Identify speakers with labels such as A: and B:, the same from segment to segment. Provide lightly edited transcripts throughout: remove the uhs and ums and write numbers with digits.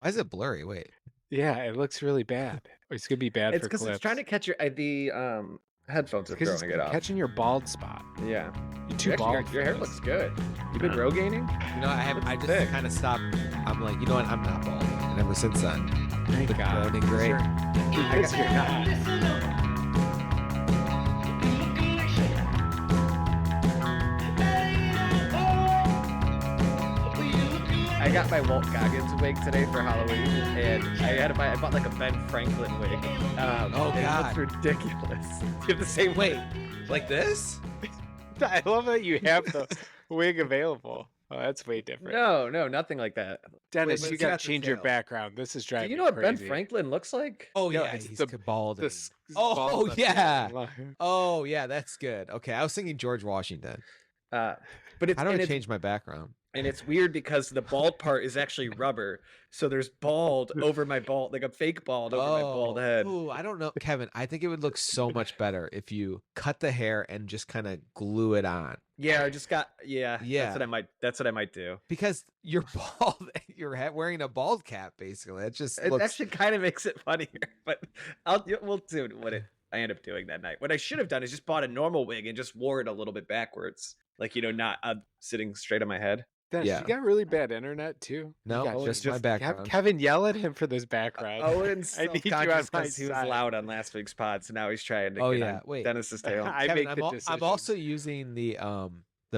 A: Why is it blurry? Wait.
B: Yeah, it looks really bad. It's gonna be bad
C: It's
B: for
C: because
B: clips.
C: it's trying to catch the headphones are
B: Because
C: throwing
B: it's
C: it off.
B: catching your bald spot.
C: Yeah.
B: You're too
C: Actually,
B: bald.
C: your hair looks good. You've been row gaining?
A: You know, I just kind of stopped. I'm like, you know what? I'm not bald. And ever since then,
B: Thank
A: been
B: God.
A: growing great.
B: Because you're not.
C: I got my Walt Goggins wig today for Halloween, and I bought like a Ben Franklin wig.
A: Oh,
C: and
A: God.
C: it looks ridiculous. You have the same
A: Wait, like this?
B: I love that you have the wig available. Oh, that's way different.
C: No, nothing like that.
B: Dennis,
A: Wait, but
B: you
A: it's
B: gotta
A: got the
B: change your
A: tail.
B: background. This is
C: Do
B: driving
C: you know
B: me
C: what Ben
B: crazy.
C: Franklin looks like?
A: Oh,
B: No,
A: yeah,
B: it's
A: he's
B: the-
A: bald.
B: The s-
A: Oh,
B: bald
A: yeah.
B: line.
A: Oh, yeah, that's good. Okay, I was thinking George Washington.
C: But it's
A: How do I
C: and it's-
A: change my background?
C: And it's weird because the bald part is actually rubber. So there's bald over my bald, like a fake bald over my bald head.
A: Ooh, I don't know, Kevin. I think it would look so much better if you cut the hair and just kind of glue it on.
C: Yeah, I just got
A: Yeah.
C: That's what I might do.
A: Because you're bald, you're wearing a bald cap, basically. It just
C: It
A: looks.
C: actually kind of makes it funnier, but we'll do what I end up doing that night. What I should have done is just bought a normal wig and just wore it a little bit backwards, like not sitting straight on my head.
B: Dennis,
A: Yeah.
B: you got really bad internet too.
A: No,
B: You got-
A: just my
B: have
A: background.
B: Kevin, yell at him for this background.
C: Owen's
B: I need you on
C: self-conscious
B: my
C: because he was
B: side.
C: loud on last week's pod, so now he's trying to
A: Oh,
C: get
A: yeah.
C: on
A: Wait.
C: Dennis's tail.
B: I
A: Kevin,
B: make the
A: I'm
B: decisions.
A: also using the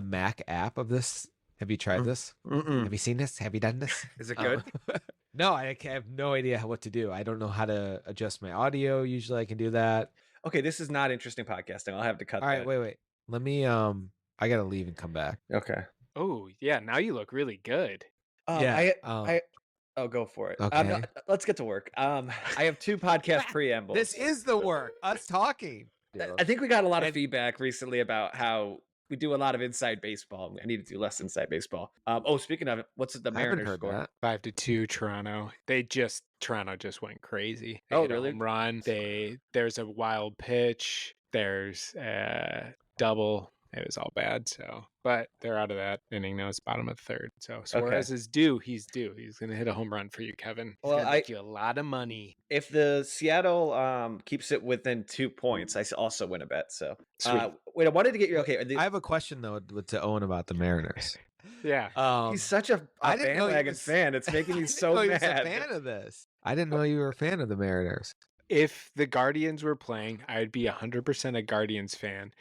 A: Mac app of this. Have you tried this?
C: Mm-mm.
A: Have you seen this? Have you done this?
C: Is it good?
A: No, I have no idea what to do. I don't know how to adjust my audio. Usually I can do that.
C: Okay, this is not interesting podcasting. I'll have to cut
A: All right,
C: that.
A: wait. Let me I gotta leave and come back.
C: Okay.
B: Oh yeah, now you look really good.
C: Oh, go for it.
A: Okay.
C: Let's get to work. I have two podcast preambles.
A: This is the work. Us talking.
C: I think we got a lot of feedback recently about how we do a lot of inside baseball. I need to do less inside baseball. Speaking of it, what's the
A: I haven't
C: Mariners
A: heard
C: score?
A: that.
B: 5-2 Toronto. Toronto just went crazy. They
C: Oh,
B: hit a
C: really?
B: home run. There's a wild pitch. There's a double. It was all bad. But they're out of that inning now. It's bottom of the third. So Suarez is due. He's due. He's gonna hit a home run for you, Kevin. He's gonna make you a lot of money.
C: If the Seattle keeps it within 2 points, I also win a bet. So wait, I wanted to get your
A: I have a question though to Owen about the Mariners.
B: Yeah.
C: He's such a
A: I didn't know he
C: bandwagon
A: was-
C: fan. It's making me so
A: I
C: mad.
A: didn't know he was a fan of this. I didn't know you were a fan of the Mariners.
B: If the Guardians were playing, I'd be 100% a Guardians fan.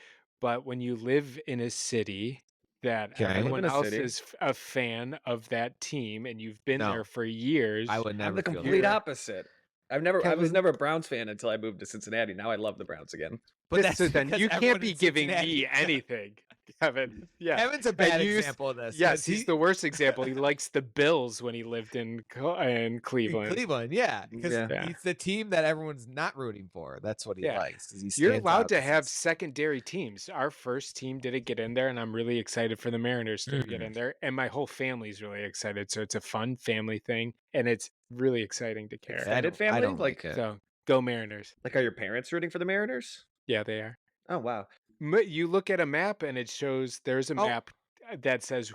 B: But when you live in a city that
A: Okay.
B: everyone
C: Live in a
B: else
C: city.
B: is a fan of that team and you've been
A: No.
B: there for years,
A: I would never.
C: I'm the
A: feel
C: complete
A: that.
C: opposite. I was never a Browns fan until I moved to Cincinnati. Now I love the Browns again.
A: But
B: so then
A: because
B: you
A: everyone
B: can't be
A: in
B: giving
A: Cincinnati-
B: me anything, Kevin. Yeah.
A: Kevin's a bad
B: you-
A: example of this.
B: Yes,
A: 'cause
B: he's the worst example. He likes the Bills when he lived in Cleveland.
A: Cleveland, yeah, because
C: Yeah.
A: he's the team that everyone's not rooting for. That's what he
B: Yeah.
A: likes. 'Cause he
B: You're
A: stands
B: allowed
A: out
B: to
A: 'cause
B: have
A: he's-
B: secondary teams. Our first team didn't get in there, and I'm really excited for the Mariners to get in there. And my whole family's really excited. So it's a fun family thing, and it's really exciting to care.
C: Excited
A: I
C: family?
A: don't
C: Like-
A: like it.
B: So go Mariners.
C: Like, are your parents rooting for the Mariners?
B: Yeah, they are.
C: Oh wow.
B: You look at a map, and it shows there's a map that says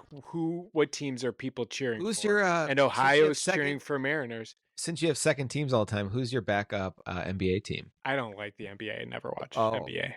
B: what teams are people cheering
A: Who's
B: for.
A: your
B: and
A: since you have
B: Ohio's
A: second-
B: cheering for Mariners.
A: Since you have second teams all the time, who's your backup NBA team?
B: I don't like the NBA. I never watched
A: Oh.
B: NBA.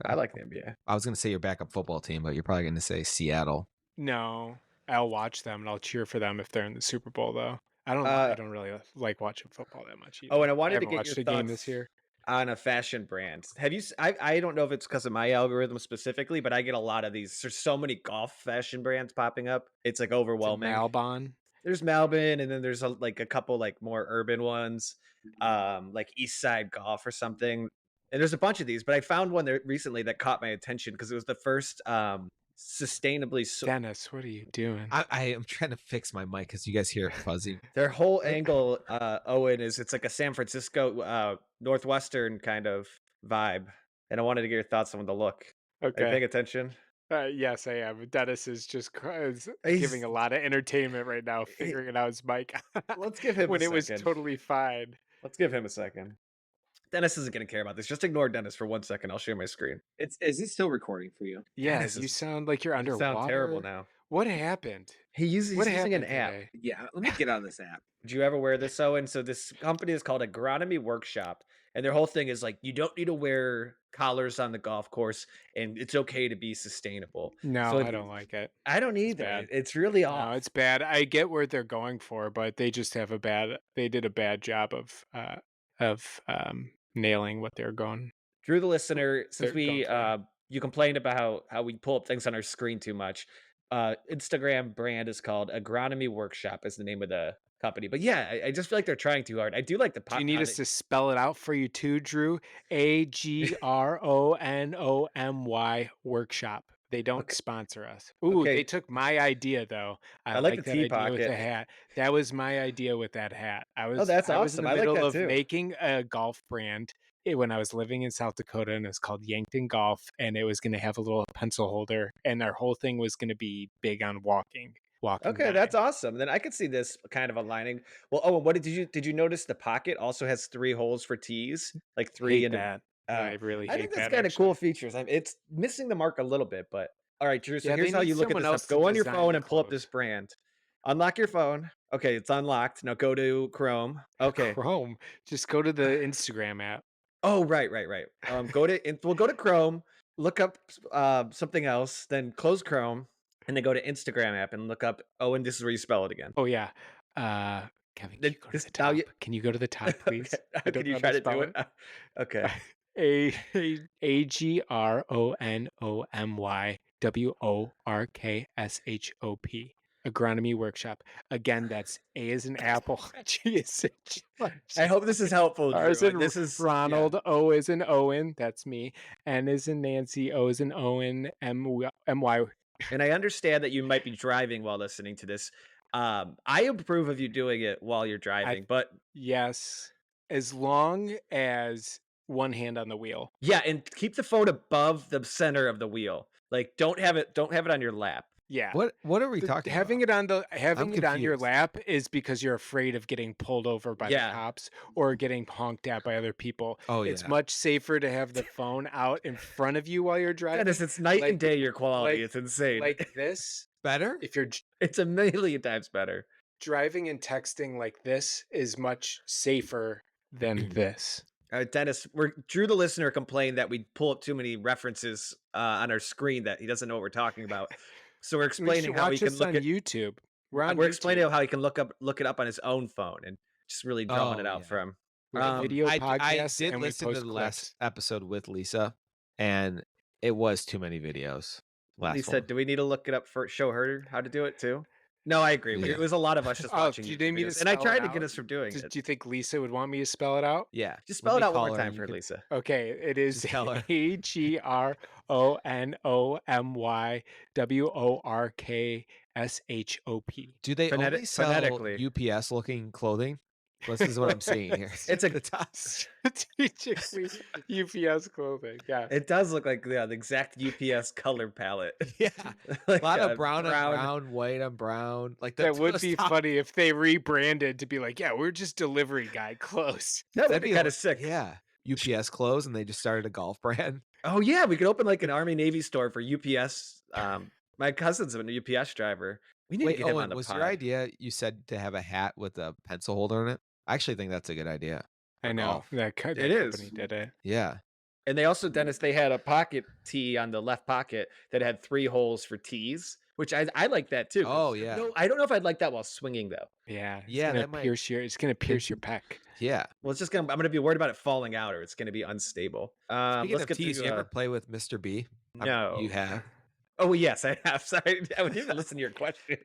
C: I like the NBA.
A: I was going to say your backup football team, but you're probably going to say Seattle.
B: No, I'll watch them and I'll cheer for them if they're in the Super Bowl, though. I don't really like watching football that much. Either.
C: Oh, and I wanted to
B: haven't
C: get
B: watched
C: your
B: a game
C: thoughts
B: this year.
C: on a fashion brand. Have you? I don't know if it's because of my algorithm specifically, but I get a lot of these. There's so many golf fashion brands popping up. It's like overwhelming.
B: Malbon.
C: There's Malbon, and then there's a couple like more urban ones, like East Side Golf or something. And there's a bunch of these, but I found one there recently that caught my attention because it was the first sustainably.
B: Dennis, what are you doing?
A: I am trying to fix my mic because you guys hear it fuzzy.
C: Their whole angle, Owen, is it's like a San Francisco Northwestern kind of vibe. And I wanted to get your thoughts on the look. Are you paying
B: Okay.
C: attention?
B: Yes, I am. Dennis is just is
C: He's-
B: giving a lot of entertainment right now, figuring out his mic.
C: Let's give him
B: when
C: a
B: it was
C: second.
B: totally fine.
C: Let's give him a second. Dennis isn't going to care about this. Just ignore Dennis for 1 second. I'll share my screen.
D: Is it still recording for you?
B: Yeah,
C: Dennis
B: you
C: is-
B: sound like you're
C: You
B: underwater.
C: sound terrible now.
B: What happened?
C: He's
B: What
C: using an
B: happened
C: app.
B: today?
D: Yeah, let me get on this app.
C: Did you ever wear this, Owen? So this company is called Agronomy Workshop, and their whole thing is like you don't need to wear collars on the golf course, and it's okay to be sustainable.
B: No,
C: So
B: I don't like it.
C: I don't
B: It's
C: either.
B: bad.
C: It's really
B: No,
C: off.
B: it's bad. I get where they're going for, but they just have they did a bad job of nailing what they're going.
C: Drew, the listener, since
B: They're going for.
C: you complained about how we pull up things on our screen too much. Instagram brand is called Agronomy Workshop is the name of the company. But yeah, I just feel like they're trying too hard. I do like the
B: Do you need us to spell it out for you too, Drew? Agronomy Workshop. They don't sponsor us. Ooh,
C: Okay.
B: they took my idea though. I
C: like
B: like
C: the
B: that
C: tea
B: idea with the
C: pocket.
B: hat. That was my idea with that hat. I was
C: that's
B: I was in
C: awesome.
B: the
C: I like
B: middle
C: that
B: of
C: too.
B: making a golf brand when I was living in South Dakota, and it's called Yankton Golf, and it was going to have a little pencil holder, and our whole thing was going to be big on walking.
C: Okay, that's awesome. Then I could see this kind of aligning. Well, oh, what did you notice the pocket also has 3 holes for tees, like 3
B: Hate
C: and
B: that. I really
C: I
B: hate
C: think that's
B: that.
C: kind of cool features. It's missing the mark a little bit, but all right, Drew. So
B: Yeah,
C: here's
B: they
C: how
B: need
C: you look at
B: someone
C: this
B: else
C: up.
B: to
C: Go on your
B: design
C: phone
B: the
C: and pull up
B: clothes.
C: this brand. Unlock your phone. Okay, it's unlocked. Now go to Chrome. Okay.
B: Chrome. Just go to the Instagram app.
C: Oh, right. We'll go to Chrome, look up something else, then close Chrome, and then go to Instagram app and look up. Oh, and this is where you spell it again.
B: Oh yeah. Kevin, can you go to the top? Can you go to the top, please?
C: Can you try to do it? Okay.
B: Agronomy Agronomy Workshop. Again, that's A as in apple. G as in
C: I hope this is helpful.
B: R as
C: Drew.
B: in
C: This is
B: Ronald. O as in Owen. That's me. N as in Nancy. O as in Owen. M-Y.
C: And I understand that you might be driving while listening to this. I approve of you doing it while you're driving, but
B: yes, as long as one hand on the wheel.
C: Yeah, and keep the phone above the center of the wheel. Like don't have it on your lap.
B: Yeah.
A: What are we talking
B: having
A: about?
B: Having it on your lap is because you're afraid of getting pulled over by the cops or getting honked at by other people.
A: Oh,
B: It's much safer to have the phone out in front of you while you're driving.
C: Dennis, it's night and day your quality. It's insane.
B: Like this.
A: Better?
C: It's a million times better.
B: Driving and texting like this is much safer than this.
C: Dennis, Drew the listener complained that we pull up too many references on our screen that he doesn't know what we're talking about. So we're explaining how he can look at
B: YouTube.
C: We're explaining how he can look it up on his own phone and just really drumming it out for him.
B: Video podcast.
A: I did listen to the last episode with Lisa, and it was too many videos.
C: Lisa, do we need to look it up show her how to do it too? No, I agree. Yeah. It was a lot of us just watching
B: you didn't
C: videos, and I tried to get us from doing it.
B: Do you think Lisa would want me to spell it out?
A: Yeah.
C: Just spell it out one more time for Lisa.
B: Okay, it is AGRONOMYWORKSHOP.
A: Do they only sell UPS looking clothing? This is what I'm seeing here.
C: It's a
B: strategically UPS clothing. Yeah,
C: it does look like the exact UPS color palette.
A: Yeah, like a lot of brown on brown, white on brown. Like
B: that would be funny if they rebranded to be like, yeah, we're just delivery guy clothes.
C: That'd be kind of sick.
A: Yeah, UPS clothes, and they just started a golf brand.
C: Oh yeah, we could open like an Army Navy store for UPS. My cousin's a UPS driver. We need to get him on the
A: was
C: pod.
A: Your idea? You said to have a hat with a pencil holder in it. I actually think that's a good idea.
B: I know that company did it.
A: Yeah.
C: And they also, Dennis, they had a pocket tee on the left pocket that had 3 holes for tees, which I like that too.
A: Oh yeah.
C: No, I don't know if I'd like that while swinging though.
B: Yeah.
A: It's
B: gonna pierce your pec.
A: Yeah.
C: Well, I'm gonna be worried about it falling out, or it's gonna be unstable.
A: Speaking of tees, you ever play with Mr. B?
C: No.
A: You have.
C: Oh yes, I have. Sorry, I wouldn't even listen to your question.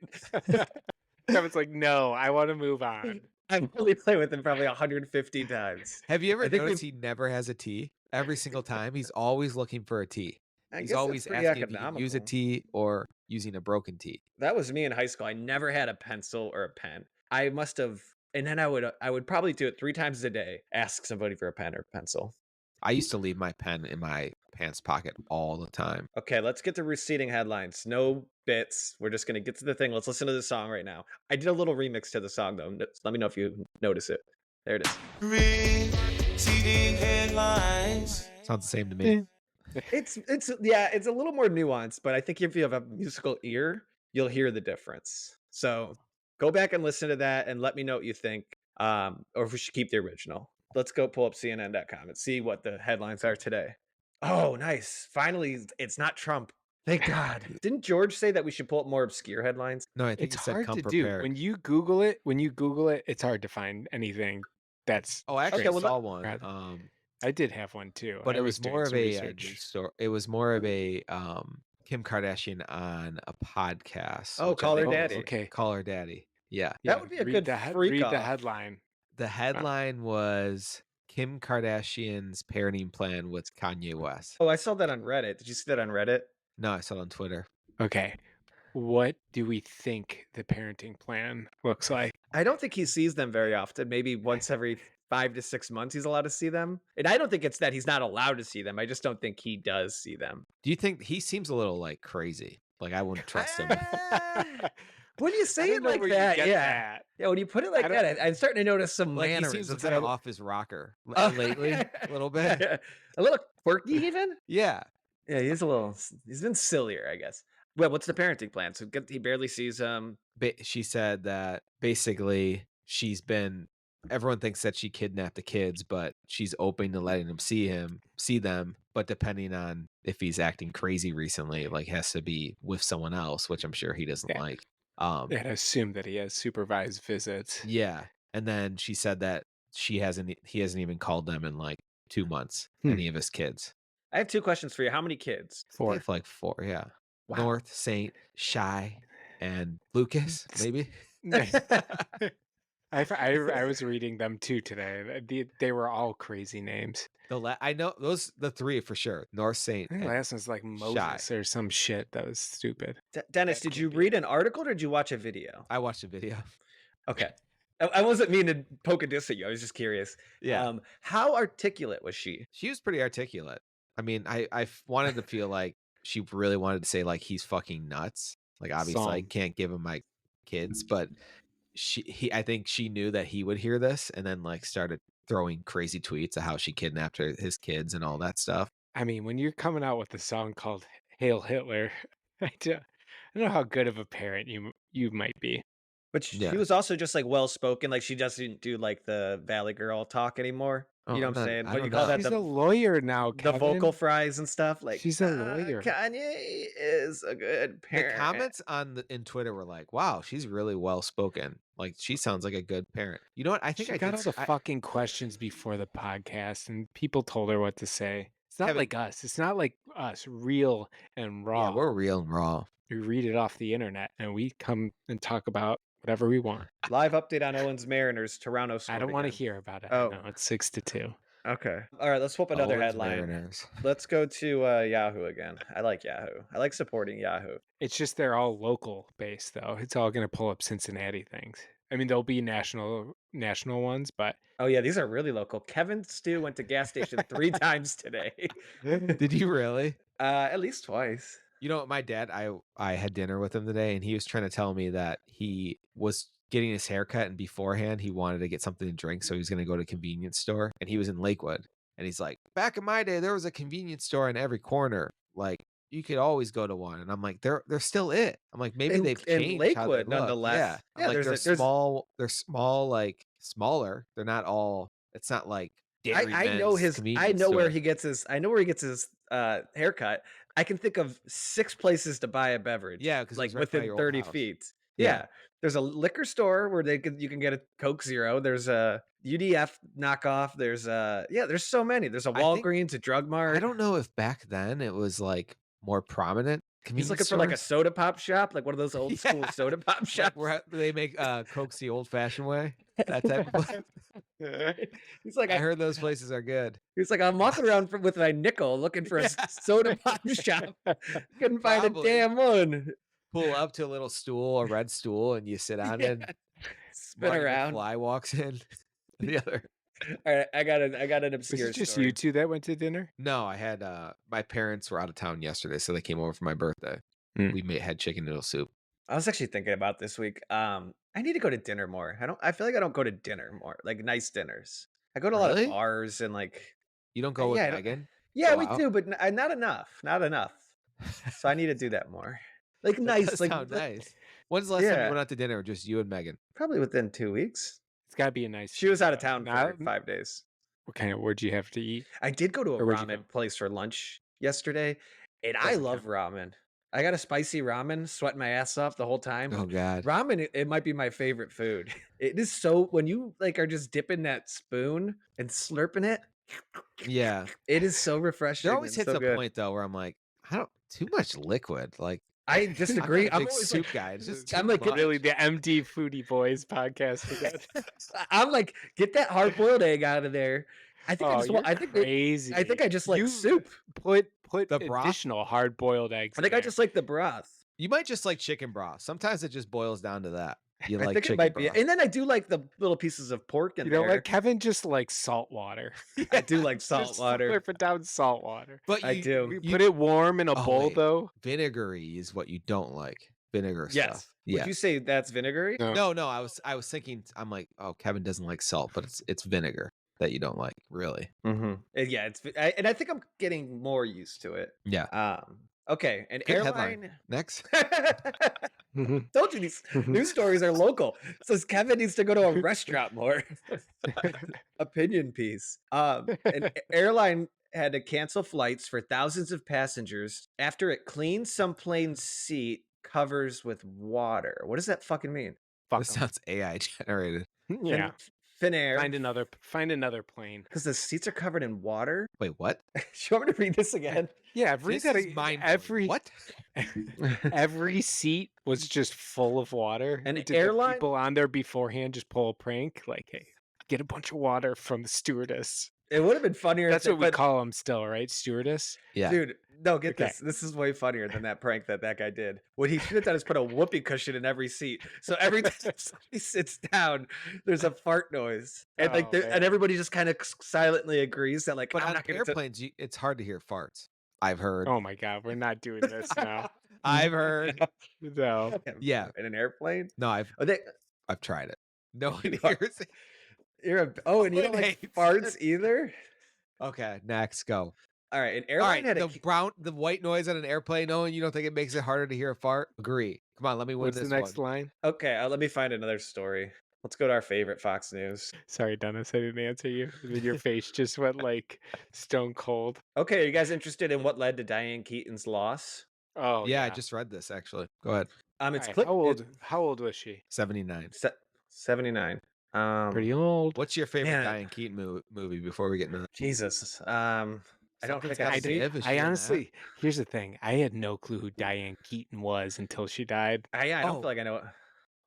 B: Kevin's like, no, I want to move on.
C: I've really played with him probably 150 times.
A: Have you ever noticed he never has a tee? Every single time, he's always looking for a tee. He's always asking if he can use a tee or using a broken tee.
C: That was me in high school. I never had a pencil or a pen. I must have, and then I would probably do it 3 times a day. Ask somebody for a pen or pencil.
A: I used to leave my pen in my pants pocket all the time.
C: Okay, let's get to receding headlines. No bits. We're just going to get to the thing. Let's listen to the song right now. I did a little remix to the song, though. Let me know if you notice it. There it is.
E: Receding headlines.
A: Sounds the same to me.
C: It's a little more nuanced, but I think if you have a musical ear, you'll hear the difference. So go back and listen to that and let me know what you think. Or if we should keep the original. Let's go pull up CNN.com and see what the headlines are today. Oh, nice. Finally, it's not Trump. Thank God. Didn't George say that we should pull up more obscure headlines?
A: No, I think
B: It's
A: he said
B: hard
A: come
B: to
A: prepared.
B: do. When you Google it, it's hard to find anything that's.
A: Oh, I actually
C: Okay, well,
A: saw one.
B: I did have one too.
A: But
B: I
A: it was
B: doing
A: more of
B: some
A: a
B: research.
A: news story. It was more of a Kim Kardashian on a podcast.
C: Oh,
A: which I
C: Call Her
A: think
C: Daddy.
B: Okay.
A: Call Her Daddy. Yeah.
C: That would be a good
B: read
C: freak
B: the
C: off.
B: headline.
A: The headline was Kim Kardashian's parenting plan with Kanye West.
C: Oh, I saw that on Reddit. Did you see that on Reddit?
A: No, I saw it on Twitter.
B: Okay. What do we think the parenting plan looks like?
C: I don't think he sees them very often. Maybe once every 5 to 6 months he's allowed to see them. And I don't think it's that he's not allowed to see them. I just don't think he does see them.
A: Do you think he seems a little like crazy? Like I wouldn't trust him.
C: When you say it like that, yeah. Yeah, when you put it like that, I'm starting to notice some
A: like
C: mannerisms.
A: he seems kind of off his rocker lately, a little bit.
C: A little quirky even?
A: Yeah.
C: Yeah, he's been sillier, I guess. Well, what's the parenting plan? So he barely sees them.
A: She said that basically everyone thinks that she kidnapped the kids, but she's open to letting him see them. But depending on if he's acting crazy recently, like has to be with someone else, which I'm sure he doesn't like.
B: And assume that he has supervised visits.
A: Yeah. And then she said that he hasn't even called them in like 2 months, any of his kids.
C: I have 2 questions for you. How many kids?
A: 4. They have like 4, yeah. Wow. North, Saint, Shy, and Lucas, maybe.
B: I was reading them too today. They were all crazy names.
A: I know the 3 for sure. North, Saint.
B: The last one's like Moses or some shit that was stupid.
C: Dennis, did you read an article or did you watch a video?
A: I watched a video.
C: Okay. I wasn't meaning to poke a diss at you. I was just curious.
A: Yeah.
C: How articulate was she?
A: She was pretty articulate. I mean, I wanted to feel like she really wanted to say like he's fucking nuts. Like obviously I can't give him my kids, but I think she knew that he would hear this and then like started throwing crazy tweets of how she kidnapped his kids and all that stuff.
B: I mean, when you're coming out with a song called Hail Hitler, I don't know how good of a parent you might be.
C: But she was also just like well spoken. Like she doesn't do like the Valley Girl talk anymore. You know what I'm saying?
A: What
C: you call that?
B: She's a lawyer now,
C: the vocal fries and stuff. Like
B: she's a lawyer.
C: Kanye is a good parent.
A: The comments in Twitter were like, "Wow, she's really well spoken. Like she sounds like a good parent." You know what? I think
B: she got all the fucking questions before the podcast, and people told her what to say. It's not like us. It's not like us, real and raw.
A: Yeah, we're real and raw.
B: We read it off the internet, and we come and talk about whatever we want.
C: Live update on Owens Mariners, Toronto.
B: I don't want to hear about it.
C: Oh,
B: no, it's 6-2.
C: Okay. All right, let's flip another
A: Owens
C: headline.
A: Mariners.
C: Let's go to Yahoo again. I like Yahoo. I like supporting Yahoo.
B: It's just they're all local based though. It's all going to pull up Cincinnati things. I mean, there'll be national ones, but
C: oh yeah, these are really local. Kevin Stew went to gas station 3 times today.
A: Did you really?
C: At least twice.
A: You know, my dad, I had dinner with him today, and he was trying to tell me that he was getting his haircut, and beforehand he wanted to get something to drink, so he was going to go to a convenience store, and he was in Lakewood, and he's like, back in my day, there was a convenience store in every corner. Like, you could always go to one. And I'm like, they're still it. I'm like, maybe they've changed
C: in Lakewood,
A: how they look.
C: nonetheless.
A: Yeah. I'm like, they're small, like smaller. They're not all, it's not like
C: I know where he gets his haircut. I can think of 6 places to buy a beverage.
A: Yeah, because
C: like within 30 feet. Yeah. There's a liquor store where you can get a Coke Zero. There's a UDF knockoff. There's so many. There's a Walgreens, a Drug Mart.
A: I don't know if back then it was like more prominent.
C: He's looking for like a soda pop shop, like one of those old school soda pop shops.
A: Where they make Cokes the old fashioned way. That type of place.
C: He's like,
A: I heard those places are good.
C: He's like, I'm walking around with my nickel looking for a soda pop shop. Couldn't find a damn one.
A: Pull up to a little stool, a red stool, and you sit on it.
C: Spin around.
A: Fly walks in. The other.
C: All right, I got an obscure.
B: Was it just
C: story.
B: you two that went to dinner?
A: No, I had my parents were out of town yesterday, so they came over for my birthday. We had chicken noodle soup.
C: I was actually thinking about this week. I need to go to dinner more. I feel like I don't go to dinner more, like nice dinners. I go to a lot of bars and like.
A: You don't go with Megan?
C: Yeah, we do, but not enough. Not enough. So I need to do that more. Like
A: That
C: nice,
A: does
C: like
A: sound nice. When's the last time you
C: Yeah.
A: went out to dinner? Just you and Megan?
C: probably within 2 weeks.
B: It's got to be a nice.
C: She was
B: dinner,
C: out of
B: though.
C: town
B: Now,
C: for 5 days.
B: where'd you have to eat?
C: I did go to a
B: Or where'd you
C: ramen
B: go?
C: place for lunch yesterday, and I
B: Doesn't
C: love ramen. I got a spicy ramen, sweating my ass off the whole time.
A: Oh God.
C: Ramen, it might be my favorite food. It is so when you like are just dipping that spoon and slurping it.
A: Yeah.
C: It is so refreshing.
A: There always
C: and
A: hits
C: so
A: a
C: good.
A: point though where I'm like, I don't too much liquid. Like
C: I
A: I'm
C: disagree.
A: not a
C: I'm
A: big
C: always
A: soup
C: like,
A: guy. It's just
C: I'm
A: too
C: like,
A: much.
B: Really, the MD Foodie Boys podcast again.
C: I'm like, get that hard boiled egg out of there. I think I
B: Oh,
C: just
B: you're
C: want. I think
B: crazy.
C: I think I just like
B: You
C: soup.
B: Put
A: The broth?
B: additional hard boiled eggs.
C: I think I just like the broth.
A: You might just like chicken broth. Sometimes it just boils down to that. You
C: I
A: like
C: think
A: chicken
C: it might
A: broth.
C: be, and then I do like the little pieces of pork in
B: You know
C: there.
B: what? Kevin just likes salt water.
C: I do like salt
B: Just
C: water.
B: slurp it down salt water.
A: But
C: I do.
B: You put it warm in a
A: Oh,
B: bowl
A: wait.
B: though.
A: Vinegary is what you don't like. Vinegar
C: Yes.
A: stuff. Yeah.
C: Would you say that's vinegary?
B: No.
A: No, I was thinking. I'm like, oh, Kevin doesn't like salt, but it's vinegar that you don't like, really.
C: Mm-hmm. Yeah, and I think I'm getting more used to it.
A: Yeah.
C: Okay, an
A: Good
C: airline.
A: headline. Next.
C: Told you these news stories are local. It says Kevin needs to go to a restaurant more. Opinion piece. An airline had to cancel flights for thousands of passengers after it cleaned some plane's seat covers with water. What does that fucking mean?
B: Fuck
A: This
B: 'em.
A: sounds AI generated.
B: Yeah.
C: Finnair.
B: Find another plane.
C: Because the seats are covered in water.
A: Wait, what?
C: Do you want me to read this again?
B: Yeah,
A: This is mind-blowing. What?
B: every seat was just full of water.
C: An
B: Did the
C: airline-
B: people on there beforehand just pull a prank? Like, hey, get a bunch of water from the stewardess.
C: It would have been funnier.
B: That's
C: if
B: what we call them still, right? Stewardess.
A: Yeah.
C: Dude, no, get
B: Okay.
C: this. This is way funnier than that prank that guy did. What he should have done is put a whoopee cushion in every seat. So every time somebody sits down, there's a fart noise. And
B: Oh,
C: and
B: man.
C: everybody just kind of silently agrees that like,
A: But
C: I'm
A: on
C: not gonna
A: airplanes, it's hard to hear farts. I've heard.
B: Oh my God, we're not doing this now.
A: I've heard.
B: No.
A: Yeah.
C: In an airplane?
A: No, I've
C: I've
A: tried it. No one
C: You are-
A: hears it.
C: and you don't like
A: Hates
C: farts either?
A: Okay, next go.
C: All right, an
A: All
C: airline
A: right,
C: had
A: the white noise on an airplane. No, and you don't think it makes it harder to hear a fart? Agree. Come on, let me win
B: What's
A: this
B: the next
A: one.
B: line?
C: Okay, let me find another story. Let's go to our favorite Fox News.
B: Sorry, Dennis, I didn't answer you. And then your face just went like stone cold.
C: Okay, are you guys interested in what led to Diane Keaton's loss?
B: Oh
A: Yeah, I just read this actually. Go ahead.
C: It's
B: Alright,
C: clip.
B: how old was she?
A: 79.
C: 79.
B: Pretty old.
A: What's your favorite
C: Man.
A: Diane Keaton movie before we get into that?
C: Jesus. I don't
A: Something's
C: think
A: gotta
C: I've
A: give.
C: seen.
A: Is she
B: I
A: in that?
B: honestly, here's the thing. I had no clue who Diane Keaton was until she died.
C: I don't
A: Oh.
C: feel like I know it.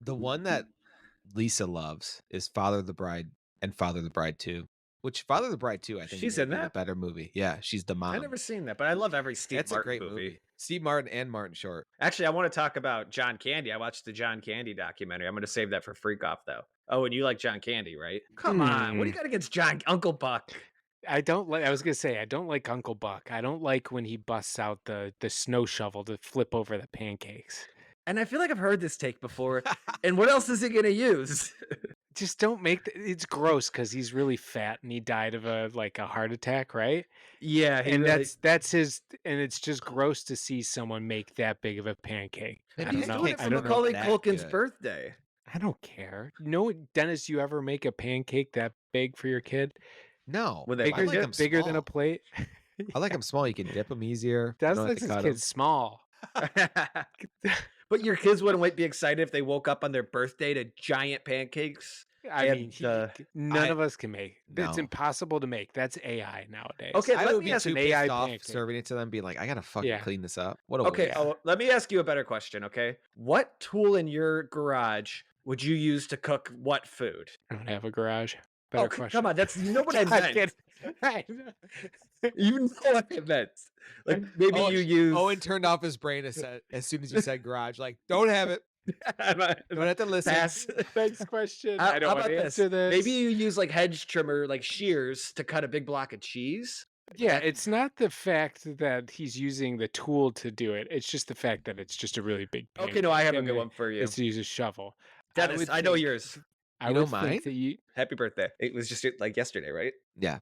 A: The one that Lisa loves is Father of the Bride and Father of the Bride 2. Which Father of the Bride 2, I think,
C: She's
A: may
C: in
A: be a
C: that?
A: better movie. Yeah, she's the mom.
C: I've never seen that, but I love every Steve
A: That's a
C: Martin
A: great movie. Steve Martin and Martin Short.
C: Actually, I want to talk about John Candy. I watched the John Candy documentary. I'm going to save that for Freak Off, though. Oh, and you like John Candy, right? Come on. What do you got against Uncle Buck?
B: I don't like. I was gonna say I don't like Uncle Buck. I don't like when he busts out the snow shovel to flip over the pancakes.
C: And I feel like I've heard this take before. And what else is he going to use?
B: Just don't make it's gross because he's really fat and he died of a heart attack, right?
C: Yeah,
B: And that's his. And it's just gross to see someone make that big of a pancake.
A: Maybe
B: I don't
C: he's
B: know.
C: doing it
B: I
C: for
B: don't know.
C: Macaulay
A: that
C: Culkin's
A: good.
C: birthday.
B: I don't care. No, Dennis, you ever make a pancake that big for your kid?
A: No.
C: When they
A: I like them
B: Bigger than a
A: small.
B: plate?
A: I like them small. You can dip them easier.
B: That's
A: You don't have
B: like
A: to
B: his
A: cut 'em.
B: kid's small.
C: But your kids wouldn't be excited if they woke up on their birthday to giant pancakes.
B: I
C: And,
B: mean,
C: I-
B: of us can make. It's
A: No.
B: impossible to make. That's AI nowadays.
C: Okay,
A: I
C: let
A: would
C: me
A: be
C: ask
A: too
B: an
A: pissed
B: AI
A: off
B: pancake.
A: serving it to them, being like, I gotta fucking
B: Yeah.
A: clean this up. What a
C: Okay,
A: waste.
C: let me ask you a better question, okay? What tool in your garage would you use to cook what food?
B: I don't have a garage. Better question.
C: Come on, you know what I
B: I
C: meant.
B: can't- I know.
C: You know what I meant. Like maybe
A: Owen-
C: you use
A: Owen turned off his brain as soon as you said garage. Like, don't have it. Don't have to listen.
C: pass.
B: Next question.
C: How
B: I don't want
C: about
B: to answer this.
C: Maybe you use like hedge trimmer, like shears, to cut a big block of cheese.
B: Yeah, it's not the fact that he's using the tool to do it. It's just the fact that it's just a really big pancake.
C: Okay, no, I have a
B: and
C: good
B: the-
C: one for you.
B: It's to use a shovel.
C: Dennis,
B: would
C: I know
B: think-
C: yours.
B: I
A: You know
B: would
A: mine?
B: think that you.
C: Happy birthday. It was just like yesterday, right?
A: Yeah.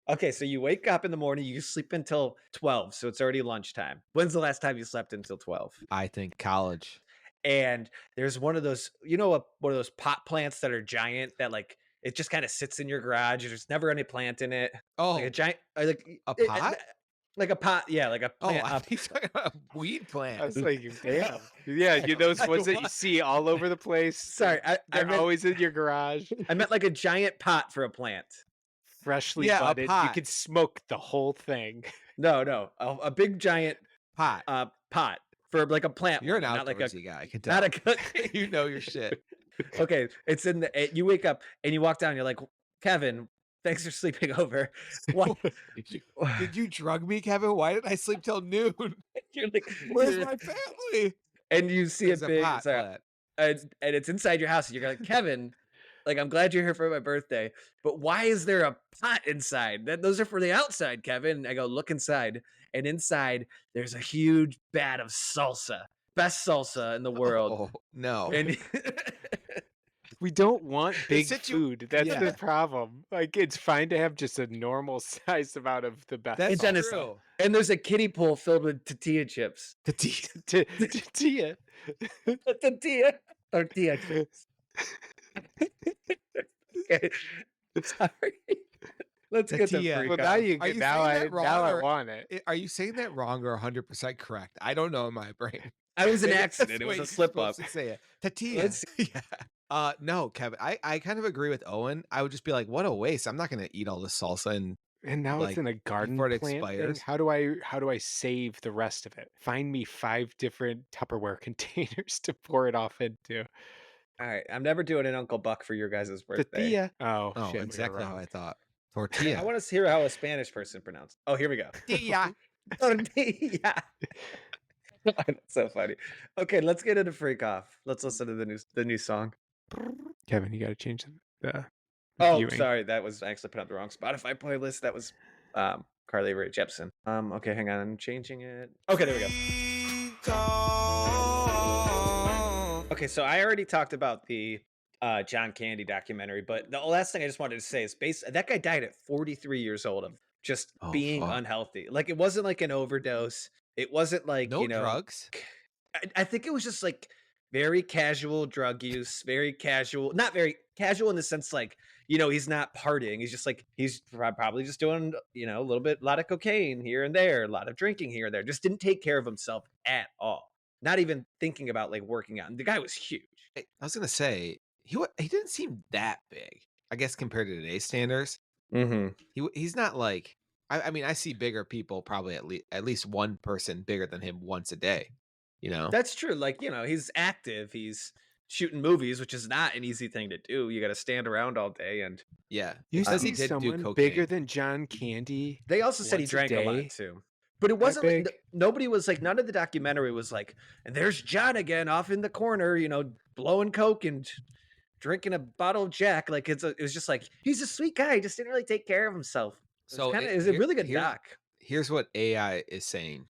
C: Okay, so you wake up in the morning, you sleep until 12, so it's already lunchtime. When's the last time you slept until 12?
A: I think college.
C: And there's one of those, one of those pot plants that are giant that like it just kind of sits in your garage. There's never any plant in it. Like a
A: Oh,
C: giant,
A: a pot?
C: like a pot, yeah, like a
A: Oh,
C: plant.
A: I think you're talking about a weed
B: I
A: plant.
B: was like, damn. Yeah, those ones that you
A: What?
B: see all over the place.
C: Sorry,
B: They're always in your garage.
C: I meant like a giant pot for a plant.
B: Freshly
A: Yeah, a
B: budded. You
A: pot.
B: could smoke the whole thing.
C: No, a big giant
A: Pot.
C: pot for like a plant.
A: You're an
C: one, not like a
A: outdoorsy guy. I can tell.
C: not a cookie.
A: You know your shit.
C: Okay, it's in the. You wake up and you walk down. You're like, Kevin, thanks for sleeping over. What?
A: Did you drug me, Kevin? Why did I sleep till noon?
C: You're like,
A: Where's my family?
C: and you see
A: There's
C: a
A: a
C: big,
A: pot
C: sorry,
A: plant.
C: and it's inside your house. And you're like, Kevin, like I'm glad you're here for my birthday, but why is there a pot inside? Those are for the outside, Kevin. And I go look inside, and inside there's a huge vat of salsa, best salsa in the world.
A: Oh, no.
C: And
B: We don't want big
A: situ-
B: food. That's
A: Yeah.
B: the problem. Like, it's fine to have just a normal sized amount of the best.
A: That's
C: Dennis-
A: true.
C: and there's a kiddie pool filled with tortilla chips.
B: Tortilla.
C: Tortilla chips. Okay. Sorry. Let's get the
A: Tortilla.
C: freak
B: Well,
C: out.
B: now you
A: Are
B: get
A: you
B: now
A: saying
B: I
A: that wrong,
B: now I
A: or-
B: want it.
A: Are you saying that wrong or 100% correct? I don't know in my brain.
C: I was an
A: Maybe
C: accident.
A: that's
C: It
A: the
C: was
A: way
C: a
A: you're
C: slip up.
A: supposed to say it. Tortilla.
C: Let's-
A: Yeah. No, Kevin. I kind of agree with Owen. I would just be like, what a waste. I'm not gonna eat all this salsa and
B: And now
A: like,
B: it's in a garden
A: before it
B: plant thing.
A: expires.
B: How do I save the rest of it? Find me 5 different Tupperware containers to pour it off into.
C: All right, I'm never doing an Uncle Buck for your guys' birthday.
B: Tortilla. Oh,
A: oh,
B: shit, we were
A: exactly how
B: wrong.
A: I thought.
C: I
A: Tortilla.
C: want to hear how a Spanish person pronounced. Oh, here we go.
A: Tortilla.
C: Tortilla. That's so funny. Okay, let's get into freak off. Let's listen to the new song.
B: Kevin, you got to change the
C: Oh,
B: viewing.
C: sorry, that was I actually put on the wrong Spotify playlist. That was Carly Rae Jepsen. Okay, hang on, I'm changing it. Okay, there we go. Okay, so I already talked about the John Candy documentary, but the last thing I just wanted to say is that guy died at 43 years old of just
A: Oh,
C: being
A: fuck.
C: unhealthy. Like it wasn't like an overdose. It wasn't like,
A: No drugs.
C: I think it was just like very casual drug use, very casual, not very casual in the sense like, he's not partying. He's just like, he's probably just doing, a lot of cocaine here and there, a lot of drinking here and there. Just didn't take care of himself at all. Not even thinking about like working out. And the guy was huge.
A: I was gonna say he didn't seem that big. I guess compared to today's standards,
C: Mm-hmm.
A: he's not like. I mean, I see bigger people, probably at least one person bigger than him once a day.
C: That's true. Like, he's active. He's shooting movies, which is not an easy thing to do. You got to stand around all day. And
A: Yeah,
B: You
A: it says
B: see someone bigger than John Candy.
C: they also said he
B: Once a
C: drank a lot
B: day?
C: too. But it wasn't like,
B: big?
C: nobody was like, none of the documentary was like, and there's John again off in the corner, blowing Coke and drinking a bottle of Jack. Like it was just like, he's a sweet guy. He just didn't really take care of himself.
A: So
C: it was a really good
A: here's-
C: doc.
A: Here's what AI is saying.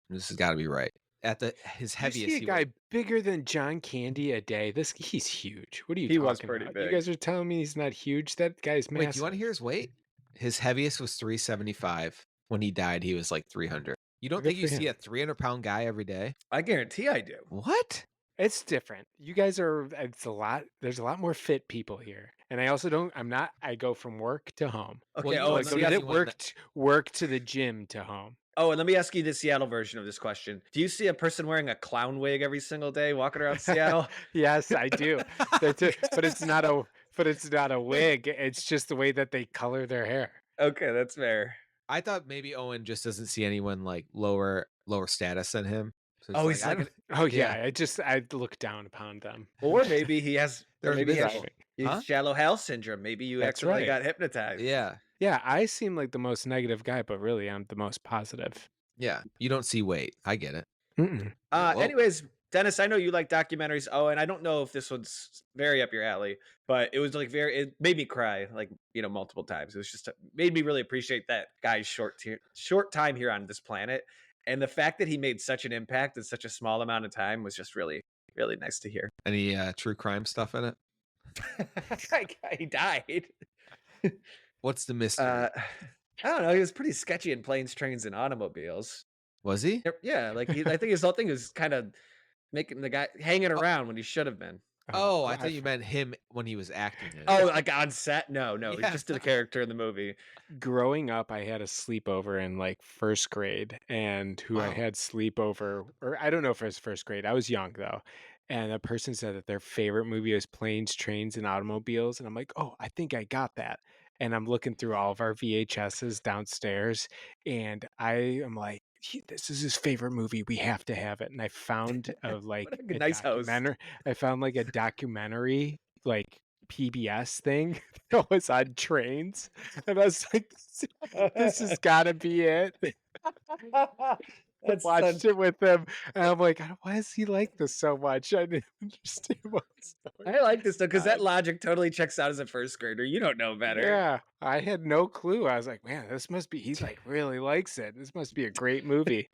A: This has got to be right. At his
B: You
A: heaviest,
B: see a
A: he
B: guy
A: was-
B: bigger than John Candy a day. He's huge. What are you
C: He
B: talking
C: was pretty
B: about?
C: big.
B: You guys are telling me he's not huge? That guy's massive.
A: Wait, do you want to hear his weight? His heaviest was 375. When he died, he was like 300. You don't
B: Good
A: think you
B: for
A: see
B: him.
A: a 300-pound guy every day?
C: I guarantee I do.
A: What?
B: It's different. You guys are. It's a lot. There's a lot more fit people here, and I also don't. I'm not. I go from work to home.
C: Okay.
A: you
C: Oh,
A: know
C: and
A: what,
C: let me
A: so
C: ask
A: you
C: you-
A: want
B: Work to the gym to home.
C: oh, and let me ask you the Seattle version of this question. Do you see a person wearing a clown wig every single day walking around Seattle?
B: Yes, I do. But it's not a. But it's not a wig. It's just the way that they color their hair.
C: Okay, that's fair.
A: I thought maybe Owen just doesn't see anyone like lower status than him. So
C: Oh,
A: it's
C: he's
A: like,
C: like,
B: Oh yeah,
A: Yeah.
B: I look down upon them.
C: or maybe he has, or
A: There's
C: maybe he has
A: visible.
C: he's shallow hell syndrome. Maybe you
B: That's
C: accidentally
B: right.
C: got hypnotized.
A: yeah,
B: Yeah, I seem like the most negative guy, but really I'm the most positive.
A: yeah. You don't see weight. I get it.
B: Mm-mm.
A: Whoa.
C: Anyways, Dennis, I know you like documentaries. Oh, and I don't know if this one's very up your alley, but it was like it made me cry like, multiple times. It was just made me really appreciate that guy's short time here on this planet. And the fact that he made such an impact in such a small amount of time was just really, really nice to hear.
A: Any true crime stuff in it?
C: He died.
A: What's the mystery?
C: I don't know. He was pretty sketchy in Planes, Trains, and Automobiles.
A: Was he?
C: Yeah, like I think his whole thing was kind of making the guy hanging
A: Oh,
C: around when he should have been.
A: oh, I
B: I
A: thought you meant him when he was acting in
C: Oh,
A: it.
C: like on set? No, he's
A: Yeah.
C: just a character in the movie.
B: growing up, I had a sleepover in like first grade, and who I
A: Wow.
B: had sleepover, or I don't know if it was first grade. I was young though. And the person said that their favorite movie was Planes, Trains, and Automobiles. And I'm like, oh, I think I got that. And I'm looking through all of our VHSs downstairs, and I am like, this is his favorite movie. We have to have it. And I found
C: What a nice house.
B: I found like a documentary, like PBS thing that was on trains. And I was like, this has got to be it.
C: That's
B: Watched it with him, and I'm like, why does he like this so much? I didn't understand what was going
C: I like this though because that
B: on.
C: logic totally checks out as a first grader. You don't know better.
B: Yeah, I had no clue. I was like, man, this must be. He's like really likes it. This must be a great movie.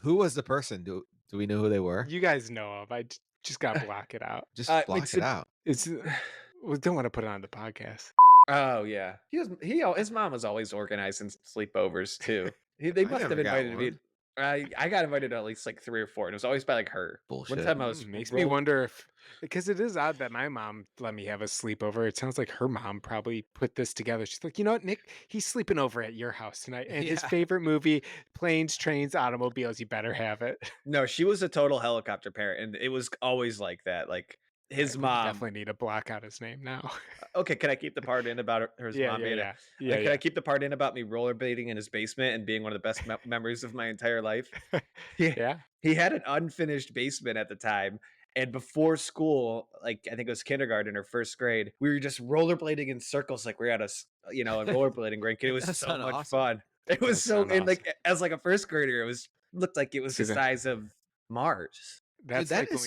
A: Who was the person? Do we know who they were?
B: You guys know him. I just got to block it out.
A: Just
C: wait,
A: block
C: so-
A: it out.
B: It's we don't want to put it on the podcast.
C: Oh yeah, his mom was always organizing sleepovers too. They
A: I
C: must have
A: never got
C: invited me.
A: one.
C: I got invited to at least like 3 or 4, and it was always by like her.
A: Bullshit.
C: One time I was
B: Makes me wonder if, because it is odd that my mom let me have a sleepover. It sounds like her mom probably put this together. She's like, you know what, Nick, he's sleeping over at your house tonight, and his
A: Yeah.
B: favorite movie, Planes, Trains, Automobiles. You better have it.
C: No, she was a total helicopter parent, and it was always like that. Like his
B: We
C: mom.
B: definitely need to block out his name now.
C: Okay, can I keep the part in about his
B: Yeah,
C: mom being
B: yeah,
C: a?
B: yeah,
C: Can
B: yeah.
C: I keep the part in about me rollerblading in his basement and being one of the best memories of my entire life? Yeah.
B: Yeah.
C: He had an unfinished basement at the time. And before school, like I think it was kindergarten or first grade, we were just rollerblading in circles like we were at a rollerblading rink. It was
A: That
C: so
A: sounded
C: much
A: awesome.
C: fun. It was
B: That
C: so
B: sound
C: and like as like a first grader, looked like it was
B: See,
C: the size of Mars.
B: That's
A: that
B: like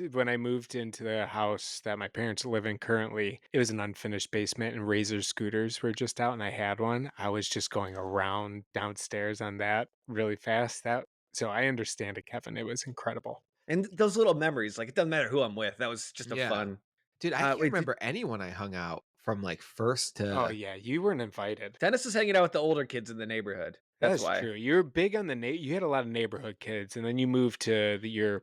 A: is-
B: when I moved into the house that my parents live in currently. It was an unfinished basement, and Razor scooters were just out, and I had one. I was just going around downstairs on that really fast. So I understand it, Kevin. It was incredible.
C: And those little memories, like it doesn't matter who I'm with. That was just a
A: Yeah.
C: fun.
A: Dude, I can't
C: wait, did-
A: remember anyone I hung out from like first to.
B: Oh yeah, you weren't invited.
C: Dennis is hanging out with the older kids in the neighborhood. That's why.
B: true. You're big on you had a lot of neighborhood kids, and then you moved to the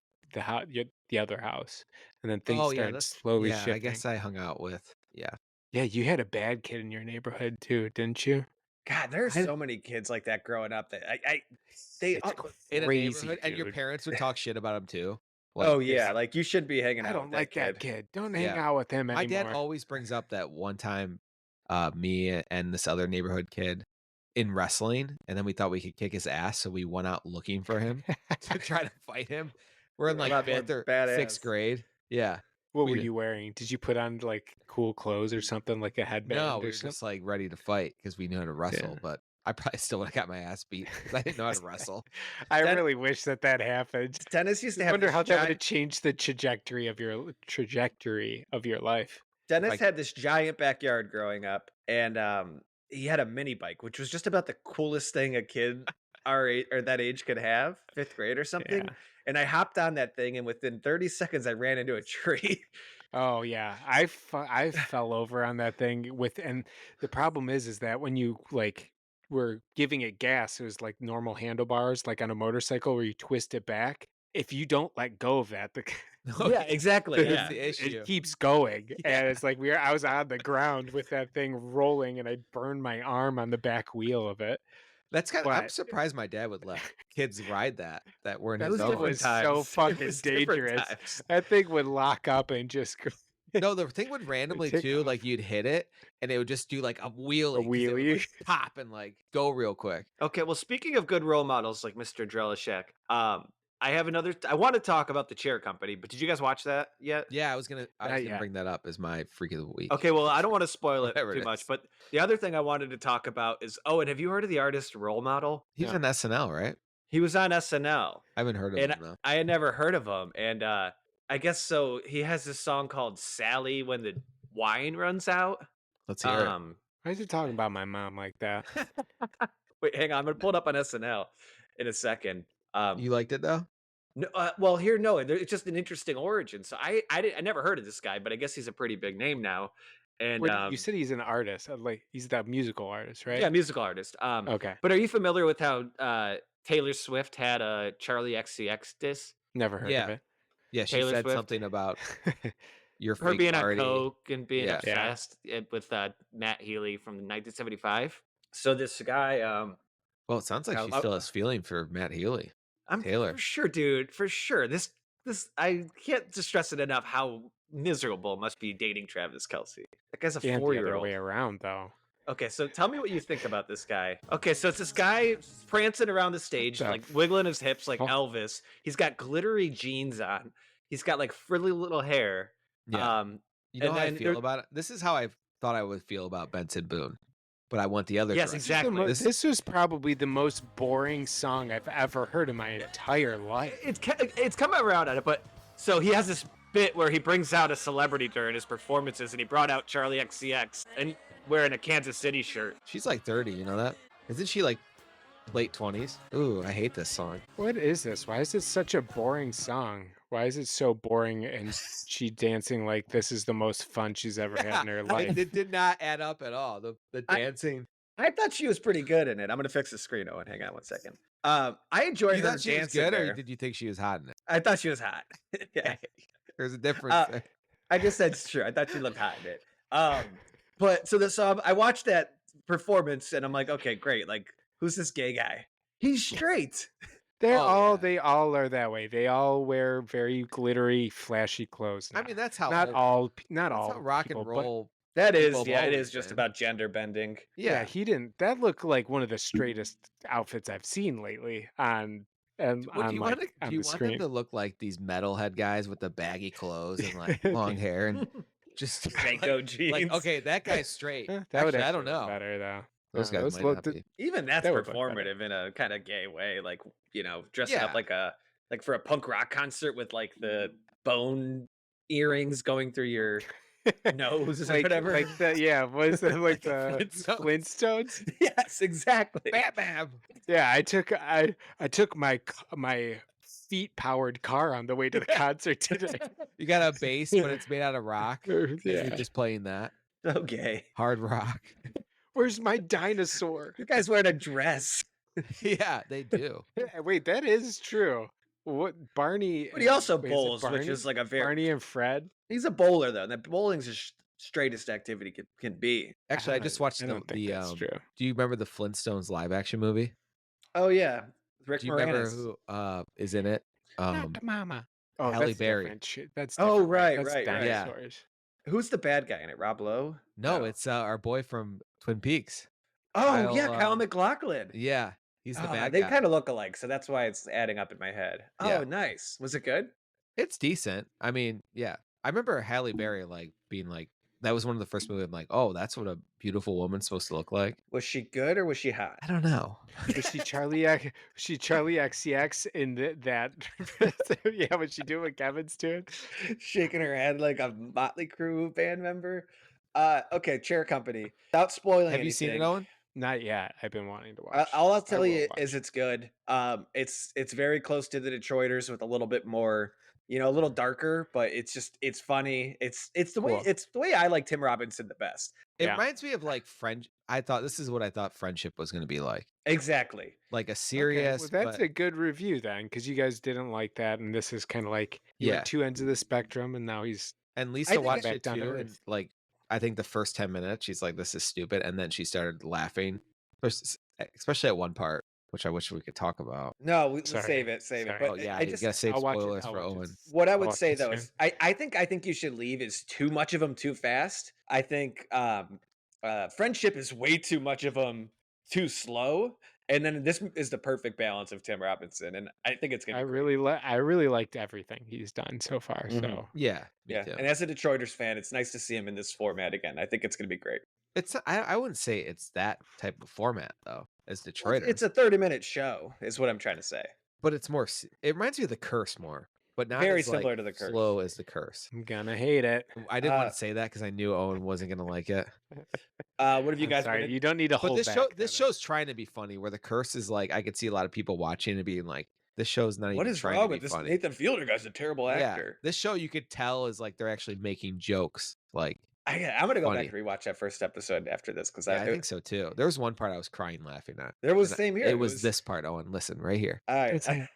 B: other house, and then things
A: Oh yeah,
B: started
A: that's
B: slowly
A: yeah.
B: shifting.
A: I guess I hung out with
B: Yeah, you had a bad kid in your neighborhood too, didn't you?
C: God, there's
B: I-
C: so many kids like that growing up that
B: It's
A: in a
B: crazy,
A: neighborhood, and your
B: dude.
A: parents would talk shit about him too.
C: oh yeah, like you should be hanging out.
B: I don't
C: with
B: like
C: that
B: that
C: kid.
B: kid. Don't hang
A: Yeah.
B: out with him
A: My
B: anymore.
A: dad always brings up that one time, me and this other neighborhood kid in wrestling, and then we thought we could kick his ass, so we went out looking for him to try to fight him. We're in like
C: That man
A: fifth or
C: badass.
A: sixth grade. Yeah.
B: What
A: we
B: were
A: did.
B: you wearing? Did you put on like cool clothes or something, like a headband
A: No,
B: or
A: we were
B: something?
A: just like ready to fight because we knew how to wrestle,
B: Yeah.
A: but I probably still would have got my ass beat because I didn't know how to wrestle.
B: I
C: That-
B: really wish that happened.
C: Dennis used to
B: I
C: have.
B: wonder
C: this
B: how that would have
C: giant-
B: changed the trajectory of your life.
C: Dennis
A: like-
C: had this giant backyard growing up, and he had a mini bike, which was just about the coolest thing a kid our age, or that age could have, 5th grade or something.
B: Yeah.
C: And I hopped on that thing, and within 30 seconds, I ran into a tree.
B: Oh yeah, I fell over on that thing and the problem is that when you like were giving it gas, it was like normal handlebars, like on a motorcycle where you twist it back. If you don't let go of that,
C: Yeah, exactly.
A: That's
C: Yeah.
A: the issue.
B: it keeps going,
A: Yeah.
B: and it's like I was on the ground with that thing rolling, and I burned my arm on the back wheel of it.
A: That's kind of. I'm
B: But-
A: surprised my dad would let kids ride that weren't
C: That
A: his
C: was
A: own.
C: different
B: was
C: times.
B: so
C: It
B: fucking
C: was different
B: dangerous.
C: times.
B: That thing would lock up and just go.
A: No, the thing would randomly
B: take
A: too,
B: off.
A: like you'd hit it and it would just do like a wheelie. 'cause it would,
B: wheelie.
A: like, pop and like go real quick.
C: Okay, well, speaking of good role models like Mr. Drelishek, I have another. I want to talk about the Chair Company, but did you guys watch that yet?
A: Yeah, I was gonna
B: yet.
A: bring that up as my freak of the week.
C: Okay, well, I don't want to spoil it
A: Whatever
C: too
A: it
C: much,
A: is.
C: but the other thing I wanted to talk about is and have you heard of the artist Role Model?
A: He's
B: Yeah.
A: on SNL, right?
C: He was on SNL,
A: I haven't heard of
C: and
A: him though.
C: I had never heard of him, and I guess so. He has this song called "Sally" when the wine runs out.
A: Let's hear it.
B: Why is he talking about my mom like that?
C: Wait, hang on, I'm gonna pull it up on SNL in a second.
A: You liked it though?
C: No, it's just an interesting origin. So I never heard of this guy, but I guess he's a pretty big name now. And
B: You said he's an artist, like he's that musical artist, right?
C: yeah, musical artist.
B: Okay.
C: But are you familiar with how Taylor Swift had a Charlie XCX diss?
B: Never heard of it.
A: Yeah, she
C: Taylor
A: said
C: Swift?
A: something about your
C: Her
A: fake
C: being
A: party.
C: on coke and being
A: Yeah.
C: obsessed with Matt Healy from 1975. So this guy,
A: Well, it sounds like she still has feeling for Matt Healy. Taylor.
C: for sure, dude, for sure. This I can't just stress it enough how miserable it must be dating Travis Kelce. That guy's a
B: And the other
C: 4-year-old.
B: way around, though.
C: Okay, so tell me what you think about this guy. Okay, so it's this guy prancing around the stage, like wiggling his hips like Elvis. He's got glittery jeans on. He's got like frilly little hair.
A: Yeah. You know how I feel about it? This is how I thought I would feel about Benson Boone, but I want the other
C: Yes,
A: direction.
C: exactly.
B: This was probably the most boring song I've ever heard in my entire life.
C: It's come around on it, but so he has this bit where he brings out a celebrity during his performances, and he brought out Charlie XCX and wearing a Kansas City shirt.
A: She's like 30, you know that? Isn't she like late 20s? Ooh, I hate this song.
B: What is this? Why is it such a boring song? Why is it so boring and she dancing like this is the most fun she's ever had in her life?
A: It did not add up at all. The dancing.
C: I thought she was pretty good in it. I'm gonna fix the screen, Owen. Hang on one second. I enjoyed
A: You
C: her
A: thought she was
C: dancing
A: good,
C: there.
A: or did you think she was hot in it?
C: I thought she was hot. Yeah.
A: There's a difference there.
C: I just said sure. I thought she looked hot in it. But so I watched that performance and I'm like, okay, great. Like, who's this gay guy? He's straight.
B: They all are that way. They all wear very glittery, flashy clothes. Now.
A: I mean, that's how
B: not all
A: how rock
B: people,
A: and roll.
C: That is,
A: people
C: yeah,
A: have
C: it
A: always
C: is just
A: been.
C: about gender bending.
B: Yeah, he didn't. That looked like one of the straightest outfits I've seen lately on
A: do you want
B: the screen.
A: them to look like these metalhead guys with the baggy clothes and like long hair and just
C: Janko jeans?
A: Like, okay, that guy's straight.
B: That would
A: Actually, I don't
B: look
A: know.
B: better though.
A: Those guys might not be.
C: Even that's
B: that would look
C: performative in a kind of gay way, like dressing up like for a punk rock concert with like the bone earrings going through your nose or whatever.
B: Like that, yeah. Was it like the Flintstones?
C: Yes, exactly.
A: Batman.
B: Yeah, I took my feet powered car on the way to the concert today.
A: You got a bass, but it's made out of rock.
B: Yeah.
A: You're just playing that.
C: Okay.
A: Hard rock.
B: Where's my dinosaur?
C: You guys wearing a dress.
A: Yeah, they do.
B: Yeah, wait, that is true. What Barney?
C: But he also
B: wait,
C: bowls, which is like a very
B: Barney and Fred.
C: He's a bowler though, and that bowling's the straightest activity can be.
A: Actually, I just watched
B: I don't think that's true.
A: Do you remember the Flintstones live action movie?
C: Oh yeah, Rick
A: Do you remember
C: Moranis.
A: who is in it?
B: Not Mama. Oh,
A: Halle
B: that's
A: Berry.
B: different shit. That's
C: Oh,
B: different.
C: right,
B: That's
C: right.
B: dinosaurs.
C: Who's the bad guy in it? Rob Lowe?
A: No, it's our boy from Twin Peaks.
C: Oh yeah, Kyle MacLachlan.
A: Yeah, he's the bad
C: They
A: guy.
C: kind of look alike, so that's why it's adding up in my head.
A: Yeah.
C: Oh, nice. Was it good?
A: It's decent. I mean, yeah. I remember Halle Berry like being like, that was one of the first movies I'm like, oh, that's what a beautiful woman's supposed to look like.
C: Was she good or was she hot?
A: I don't know.
B: Was she Charlie XCX in that? Yeah, was she doing what Kevin's doing?
C: Shaking her head like a Motley Crue band member. Okay, Chair Company. Without spoiling
A: Have you seen it, Owen?
B: Not yet. I've been wanting to watch.
C: All I'll tell
B: I
C: you
B: will watch.
C: is it's good. It's very close to the Detroiters with a little bit more, a little darker, but it's funny. It's the way
B: Cool.
C: it's the way I like Tim Robinson the best.
A: It
B: Yeah.
A: reminds me of like friend. This is what I thought friendship was going to be like.
C: Exactly.
A: Like a
B: Okay,
A: serious.
B: well, that's
A: but-
B: a good review then, because you guys didn't like that, and this is kind of like you
A: Yeah.
B: were two ends of the spectrum, and now he's
A: And
C: I
A: Lisa
C: think
A: watched
B: back
A: it
B: down to
A: too,
B: earth.
A: and like I think the first 10 minutes, she's like, "This is stupid," and then she started laughing, especially at one part, which I wish we could talk about.
C: No, we'll
B: Sorry.
C: save it.
B: Sorry.
C: But
A: Oh yeah,
C: I
A: I
C: just
A: gotta save
B: I'll watch it.
A: spoilers
B: I'll
A: for
B: watch it.
A: Owen.
C: what I
B: I'll
C: would
B: watch
C: say
B: it
C: though
B: soon.
C: is I think you should leave is too much of them too fast. I think friendship is way too much of them too slow. And then this is the perfect balance of Tim Robinson, and I think it's gonna.
B: I
C: be
B: really liked everything he's done so far.
C: Mhm.
B: So
A: Yeah, me
C: yeah.
A: too.
C: And as a Detroiters fan, it's nice to see him in this format again. I think it's gonna be great.
A: It's I wouldn't say it's that type of format though, as
C: Well,
A: Detroiter.
C: it's a 30-minute show, is what I'm trying to say.
A: But it's more. It reminds me of The Curse more, but not
C: Very
A: as, like,
C: similar to The Curse.
A: slow as The Curse.
B: I'm gonna hate it.
A: I didn't want
C: Uh,
A: to say that because I knew Owen wasn't gonna like it.
C: What have you
B: I'm
C: guys
B: sorry,
C: been?
B: you don't need to
A: But
B: hold
A: this
B: back.
A: show, this
B: Kevin.
A: show's trying to be funny. Where The Curse is like, I could see a lot of people watching and being like, "This show's not
C: What
A: even
C: is
A: trying
C: wrong
A: to be
C: with this
A: funny."
C: Nathan Fielder guy's a terrible
A: Yeah,
C: actor.
A: this show you could tell is like they're actually making jokes. Like
C: I'm gonna go back
A: Funny.
C: and rewatch that first episode after this because
A: Yeah, I think so too. There was one part I was crying laughing at.
C: there was
A: And
C: same here.
A: it was this part, Owen. Listen, right here.
C: All right.
B: It's like,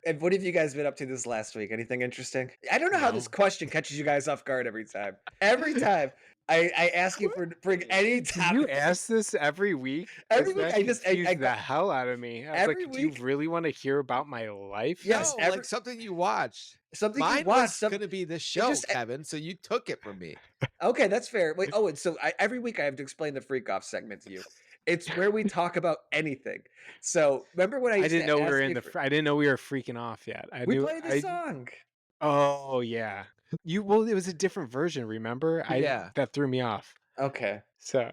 C: And what have you guys been up to this last week? Anything interesting? I don't know how this
B: no.
C: question catches you guys off guard every time. Every time I ask you for bring any
B: Do
C: topic.
B: you ask this every week?
C: Every
B: 'Cause
C: week,
B: that
C: I just
B: confused the hell out of me. I was
C: every
B: like, do you
C: week-
B: really want to hear about my life?
C: Yes,
A: No,
C: every-
A: like something you watched.
C: something
A: Mine
C: you watch.
A: was going to be this show,
C: just-
A: Kevin, so you took it from me.
C: Okay, that's fair. Wait, and so every week I have to explain the freak off segment to you. It's where we talk about anything. So remember when I used
B: didn't
C: to
B: know we
C: ask
B: were
C: you
B: in the.
C: for-
B: I didn't know we were freaking off yet.
C: we played the song.
B: Oh yeah. Well, it was a different version. Remember?
A: Yeah.
B: That threw me off.
C: Okay.
B: So,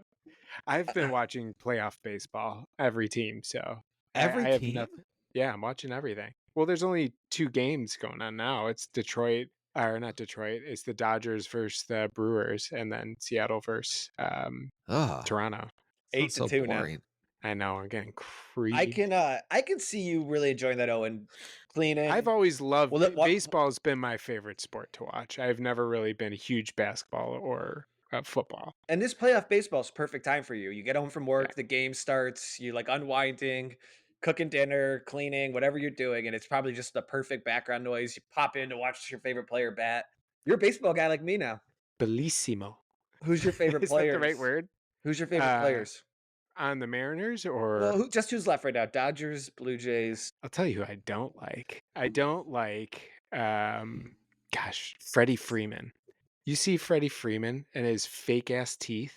B: I've been watching playoff baseball, every team. So
A: Every
B: I have
A: team?
B: Yeah, I'm watching everything. Well, there's only 2 games going on now. It's Detroit, or not Detroit. It's the Dodgers versus the Brewers, and then Seattle versus
A: Oh,
B: Toronto.
C: 8-2 now.
A: boring.
B: I know, I'm getting creepy.
C: I can see you really enjoying that, Owen. Cleaning.
B: I've always loved
C: Well,
B: baseball. Has been my favorite sport to watch. I've never really been a huge basketball or football.
C: And this playoff baseball is perfect time for you. You get home from work, the game starts, you like unwinding, cooking dinner, cleaning, whatever you're doing, and it's probably just the perfect background noise. You pop in to watch your favorite player bat. You're a baseball guy like me now.
B: Bellissimo.
C: Who's your favorite
B: Is
C: players?
B: that the right word?
C: Who's your favorite players?
B: On the Mariners, or
C: Well, who's left right now? Dodgers, Blue Jays.
B: I'll tell you who I don't like. I don't like Freddie Freeman. You see Freddie Freeman and his fake ass teeth?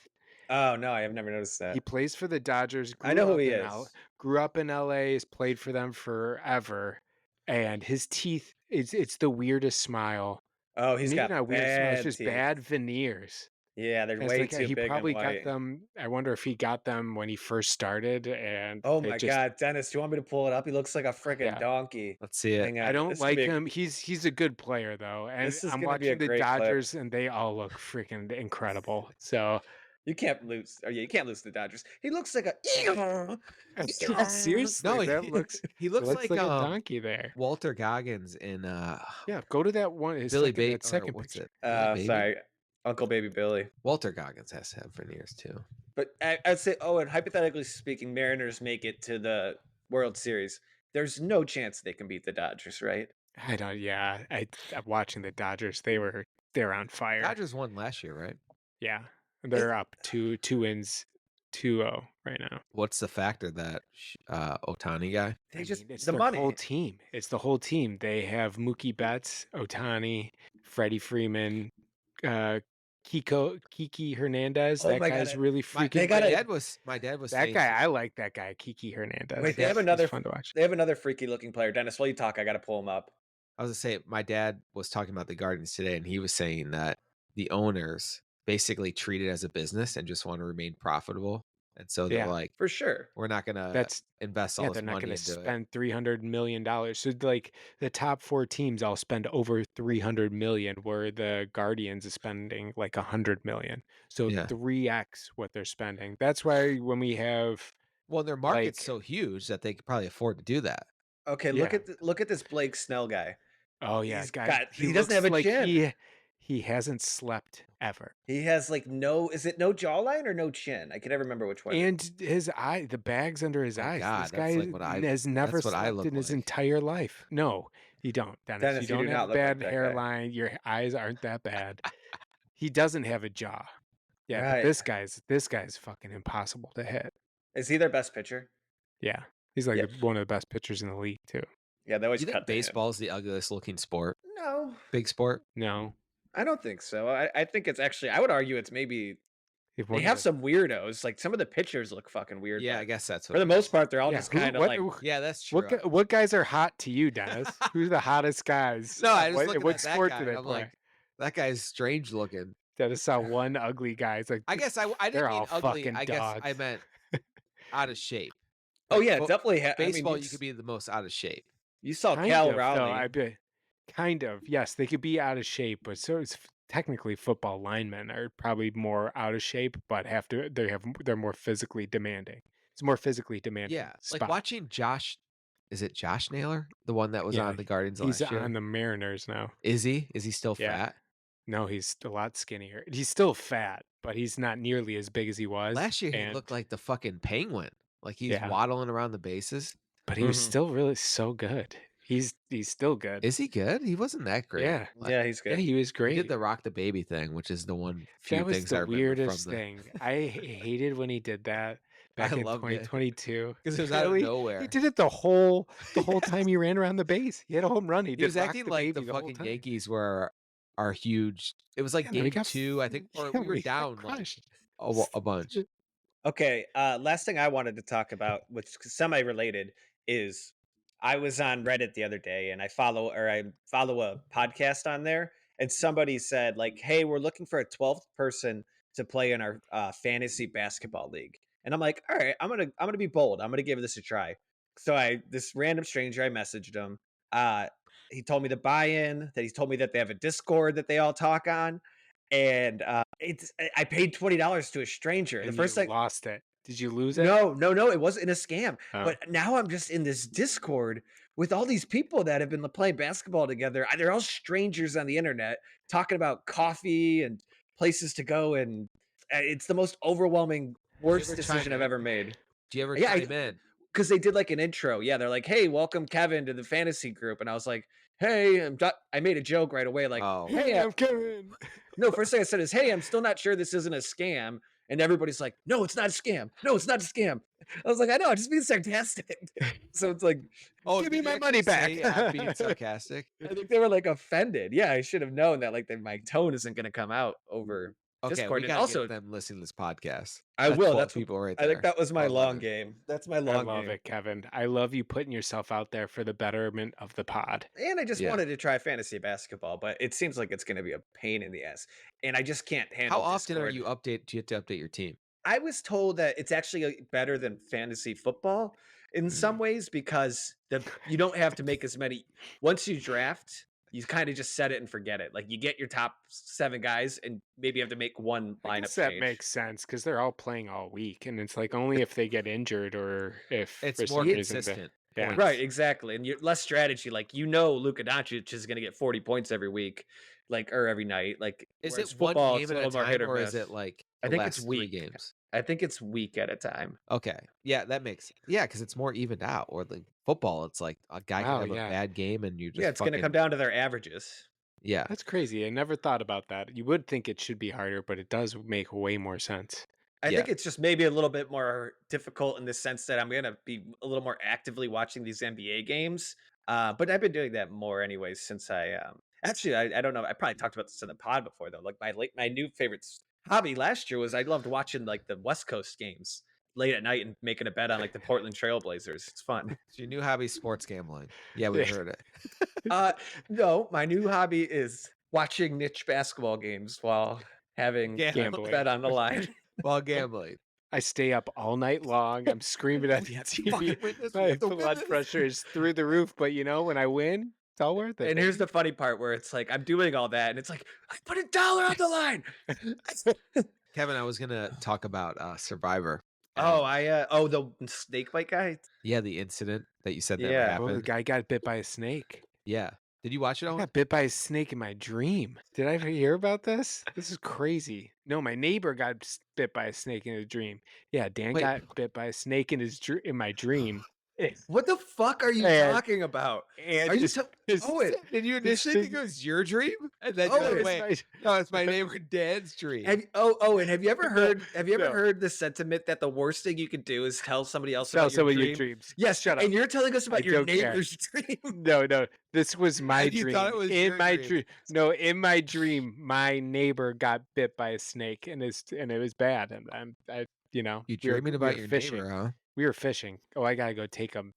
C: Oh no, I have never noticed that.
B: He plays for the Dodgers.
C: I know who he
B: in
C: is.
B: Grew up in LA, has played for them forever. And his teeth, it's the weirdest smile.
C: Oh, he's
B: Maybe
C: got
B: not weird smile, it's
C: bad
B: just
C: teeth.
B: bad veneers.
C: Yeah, they're
B: It's
C: way
B: like,
C: too
B: he
C: big
B: probably
C: and
B: got
C: white.
B: them. I wonder if he got them when he first started. And
C: Oh
B: they
C: my
B: just,
C: god, Dennis, do you want me to pull it up? He looks like a freaking
B: Yeah.
C: donkey.
A: Let's see it.
C: Hang on.
B: I don't
C: This
B: like
C: could be a-
B: him. He's a good player though, and
C: This is
B: I'm
C: gonna be a
B: watching the
C: great clip.
B: Dodgers, and they all look freaking incredible. So
C: You can't lose. Oh yeah, you can't lose to the Dodgers. He looks like a.
B: seriously,
A: No,
B: that looks
A: he looks like,
B: a donkey there.
A: Walter Goggins in
B: Yeah, go to that one. His
A: Billy
B: second,
A: Baby.
B: that second
A: What's
B: picture.
A: it? Billy Baby?
C: Sorry, Uncle Baby Billy.
A: Walter Goggins has to have veneers too.
C: But I'd say, and hypothetically speaking, Mariners make it to the World Series. There's no chance they can beat the Dodgers, right?
B: I don't. Yeah, I'm watching the Dodgers. They're on fire.
A: Dodgers won last year, right?
B: Yeah, they're up two wins, 2-0 right now.
A: What's the factor that Otani guy?
C: They
B: I
C: just
B: mean, it's
C: the
B: their
C: money.
B: whole team. It's the whole team. They have Mookie Betts, Otani, Freddie Freeman, Kiki Hernandez.
C: Oh
B: That
C: my
B: guy's
C: God.
B: really
C: My-
B: freaking.
C: they got
A: my
C: a-
A: dad was
B: that
A: saying
B: guy. I like that guy, Kiki Hernandez.
C: Wait, they have
B: He's
C: another
B: fun to watch.
C: They have another freaky looking player. Dennis, while you talk, I got to pull him up.
A: I was gonna say my dad was talking about the Guardians today, and he was saying that the owners basically treat it as a business and just want to remain profitable, and so they're
B: Yeah.
A: like,
C: For sure.
A: we're not gonna
B: That's
A: invest all
B: yeah.
A: this
B: They're not
A: money
B: going to
A: into it.
B: spend $300 million. So like the top 4 teams all spend over 300 million, where the Guardians is spending like 100 million. So
A: Yeah.
B: 3x what they're spending. That's why when we have
A: Well, their market's
B: like-
A: so huge that they could probably afford to do that.
C: Okay,
B: Yeah.
C: look at this Blake Snell guy.
B: oh yeah,
C: He's
B: guy,
C: got- he doesn't
B: looks
C: have a
B: like
C: chin.
B: He hasn't slept ever.
C: He has like no jawline or no chin? I can never remember which one.
B: And his eye, the bags under his
A: Oh,
B: eyes.
A: God,
B: This
A: that's
B: guy
A: like what I-
B: has never
A: that's what I
B: slept
A: look
B: in his
A: like.
B: entire life. No, you don't, Dennis.
C: Dennis,
B: you
C: you
B: don't
C: do
B: have
C: not look like
B: bad
C: that guy.
B: hairline. Your eyes aren't that bad. He doesn't have a jaw. Yeah,
C: Right.
B: but this guy's fucking impossible to hit.
C: Is he their best pitcher?
B: Yeah, he's like
C: Yeah.
B: one of the best pitchers in the league too.
C: Yeah, they always
A: Do you think
C: cut to him.
A: baseball is the ugliest looking sport?
C: No,
A: Big sport?
B: No,
C: I don't think so. I think it's actually. I would argue it's maybe
B: if
C: they
B: one
C: have
B: of
C: some weirdos. Like some of the pitchers look fucking weird.
A: Yeah,
C: but
A: I guess that's what.
C: for the
A: it
C: most
A: is.
C: part, they're all
B: yeah,
C: just
B: who-
C: kind of
B: what-
C: like.
A: Yeah, that's true.
B: what guys are hot to you, Dennis? Who's the hottest guys?
A: No, I was
B: what,
A: looking
B: what
A: at that
B: sport
A: guy.
B: do they
A: I'm
B: play?
A: like, that guy's strange looking.
B: Dennis saw one ugly guy. It's like
A: I guess I
B: They're
A: didn't mean
B: all
A: ugly.
B: fucking
A: I guess I
B: dogs.
A: meant out of shape.
C: Oh yeah,
A: Fo-
C: definitely.
A: Baseball,
C: I mean,
A: you could be the most out of shape.
C: You saw
B: kind
C: Cal
B: of, though,
C: Rowley.
B: kind of. Yes, they could be out of shape, but so is technically football linemen are probably more out of shape, but they're more physically demanding. It's more physically demanding.
A: Yeah,
B: spot.
A: like watching Josh. Is it Josh Naylor, the one that was
B: Yeah,
A: on the Guardians
B: He's
A: last year?
B: on the Mariners now.
A: Is he? Is he still
B: Yeah.
A: fat?
B: No, he's a lot skinnier. He's still fat, but he's not nearly as big as he was.
A: Last year he
B: And
A: looked like the fucking penguin. Like he's
B: yeah,
A: waddling around the bases.
B: but he was still really so good. He's still good.
A: Is he good? He wasn't that great.
B: Yeah.
C: Yeah, he's
B: Yeah,
C: good.
B: he was
A: He
B: great.
A: did the rock the baby thing, which is the one few
B: That was
A: things I
B: the
A: remember
B: weirdest
A: from the.
B: thing. I hated when he did that back
A: I
B: in
A: loved it
B: 2022.
A: because it was out of
B: He
A: nowhere.
B: did it the whole time he ran around the base. He had a home run. He
A: He
B: did
A: was
B: rock
A: acting
B: the
A: like
B: baby
A: the
B: the whole
A: fucking
B: time.
A: Yankees were are huge. It was like
B: Yeah, no, he
A: game
B: got
A: 2, I think, or
B: yeah,
A: we were
B: we got
A: down like
B: crushed.
A: a bunch.
C: Okay, last thing I wanted to talk about, which is semi-related, is I was on Reddit the other day and I follow a podcast on there, and somebody said like, "Hey, we're looking for a 12th person to play in our fantasy basketball league." And I'm like, "All right, I'm gonna be bold. I'm gonna give this a try." So this random stranger, I messaged him. He told me to buy in. That he told me that they have a Discord that they all talk on, and I paid $20 to a stranger.
B: And
C: The first
B: you
C: thing,
B: lost it. Did you lose it?
C: no, it wasn't a scam.
B: Oh.
C: But now I'm just in this Discord with all these people that have been playing basketball together. They're all strangers on the internet talking about coffee and places to go, and it's the most overwhelming, worst
A: ever
C: decision
A: chime
C: I've
A: in?
C: ever made.
A: Do you ever
C: Yeah,
A: chime in?
C: because they did like an intro. Yeah, they're like, "Hey, welcome Kevin to the fantasy group," and I was like, "Hey," I made a joke right away, like,
A: Oh.
C: "Hey,
B: I'm Kevin.
C: no." First thing I said is, "Hey, I'm still not sure this isn't a scam," and everybody's like, "No, it's not a scam. No, it's not a scam." I was like, "I know, I'm just being sarcastic." So it's like,
A: Oh,
B: Give me
A: did you
B: my
A: actually
B: money back.
A: say I'm being sarcastic.
C: I think they were like offended. Yeah, I should have known that like my tone isn't going to come out over
A: Okay,
C: Discord.
A: we
C: And
A: gotta
C: also,
A: get them listening to this podcast.
C: I will.
A: 12
C: That's
A: people right
C: I
A: there.
C: think that was my
A: I love
C: long
A: it.
C: game. That's my
B: I
C: long
B: love
C: game.
B: it, Kevin. I love you putting yourself out there for the betterment of the pod.
C: And I just
A: Yeah.
C: wanted to try fantasy basketball, but it seems like it's going to be a pain in the ass, and I just can't handle.
A: How often are
C: Discord.
A: do you have to update your team?
C: I was told that it's actually better than fantasy football in some ways because you don't have to make as many. Once you draft, you kind of just set it and forget it. Like you get your top 7 guys, and maybe you have to make one
B: I
C: lineup
B: guess that
C: change.
B: makes sense because they're all playing all week, and it's like only if they get injured or if
A: It's
B: for
A: more
B: some reason
A: consistent.
B: yeah.
A: points.
C: Right, exactly, and less strategy. Like Luka Doncic is going to get 40 points every week, or every night. Like
A: Is
C: whereas
A: it one
C: football,
A: game
C: it's
A: at
C: a
A: a
C: little more
A: time,
C: hit or
A: or is
C: miss.
A: it like
C: I
A: the
C: think it's
A: last 3
C: week.
A: games?
C: I think it's week at a time.
A: Okay, yeah, that makes because it's more evened out. Or like football, it's like a guy
B: Wow,
A: can have
B: yeah.
A: a bad game and you just
C: Yeah, it's going to come down to their averages.
A: Yeah,
B: That's crazy. I never thought about that. You would think it should be harder, but it does make way more sense.
C: I
A: Yeah.
C: think it's just maybe a little bit more difficult in the sense that I'm going to be a little more actively watching these NBA games. But I've been doing that more anyways since I actually I don't know. I probably talked about this in the pod before though. Like my new favorite hobby last year was I loved watching like the West Coast games late at night and making a bet on like the Portland Trailblazers. It's fun.
A: so your new hobby is sports gambling. Yeah, we
B: Yeah.
A: heard it.
C: No, my new hobby is watching niche basketball games while having a
B: Gambling.
C: bet on the line.
A: While gambling.
B: I stay up all night long. I'm screaming at the
A: Fucking
B: TV.
A: win this, we
B: My
A: have to win
B: blood
A: this.
B: pressure is through the roof, but when I win, it's all worth it.
C: And here's the funny part where it's like I'm doing all that and it's like I put $1 on the line.
A: Kevin, I was gonna talk about Survivor.
C: Oh,
A: and-
C: the snake bite guy.
A: yeah, the incident that you said that
C: Yeah.
B: Oh, the
A: happened.
B: guy got bit by a snake.
A: Yeah, did you watch it?
B: I
A: Owen?
B: got bit by a snake in my dream. Did I ever hear about this? This is crazy. No, my neighbor got bit by a snake in a dream. Yeah, Dan
A: Wait.
B: got bit by a snake in my dream.
C: What the fuck are you
B: And-
C: talking about?
B: And
C: Are you
B: just- just-
A: Did you
B: This
A: initially
B: thing-
A: think it was your dream? And then
C: Oh,
A: you're
C: it's
A: like, wait, no, it's my neighbor Dan's dream.
C: And have you ever heard? Have you ever
B: No.
C: heard the sentiment that the worst thing you could do is tell somebody else
B: Tell
C: about
B: some
C: your
B: of
C: dream?
B: your dreams.
C: Yes,
B: Shut up.
C: and you're telling us about
B: I
C: your
B: don't care.
C: neighbor's dream.
B: No, this was my
A: And you
B: dream.
A: thought it was
B: in
A: your
B: my
A: dream.
B: dream. No, in my dream, my neighbor got bit by a snake, and it was bad. And I
A: You
B: we were-
A: dreaming
B: we
A: about
B: were
A: your
B: fishing.
A: neighbor, huh?
B: We were fishing. Oh, I gotta go take him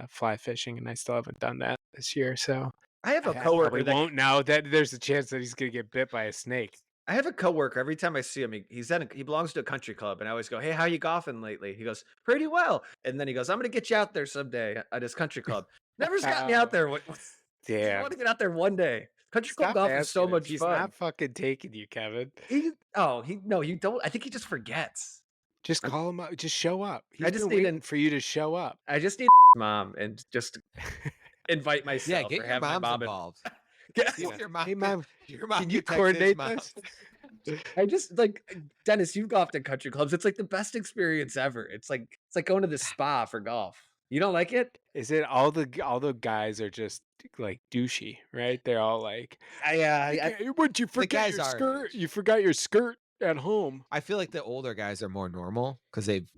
B: fly fishing, and I still haven't done that this year. So
C: I have a
B: I
C: coworker
B: probably
C: that
B: won't now. That there's a chance that he's gonna get bit by a snake.
C: I have a coworker. Every time I see him, he belongs to a country club, and I always go, "Hey, how you golfing lately?" He goes, "Pretty well." And then he goes, "I'm gonna get you out there someday at his country club." Never's got me out there. I
B: Damn.
C: want to get out there one day. Country club
B: Stop
C: golf is so
B: asking him.
C: much
B: He's
C: fun.
B: not fucking taking you, Kevin.
C: No, you don't. I think he just forgets.
B: Just call him up. Just show up. He's
C: I just
B: been
C: need
B: waiting for you to show up.
C: I just need mom and just invite myself.
A: Yeah, get
C: or
A: your
C: have my
A: moms
C: mom
A: involved. See if your mom,
B: Hey, Mom,
A: your mom
B: can you
A: text his
B: coordinate
A: mom.
B: this?
C: I just like Dennis, you've golfed at country clubs. It's like the best experience ever. It's like going to the spa for golf. You don't like it?
B: Is it all the guys are just like douchey, right? They're all like, would you forget
A: guys
B: your
A: our
B: skirt?
A: age.
B: You forgot your skirt at home.
A: I feel like the older guys are more normal because they've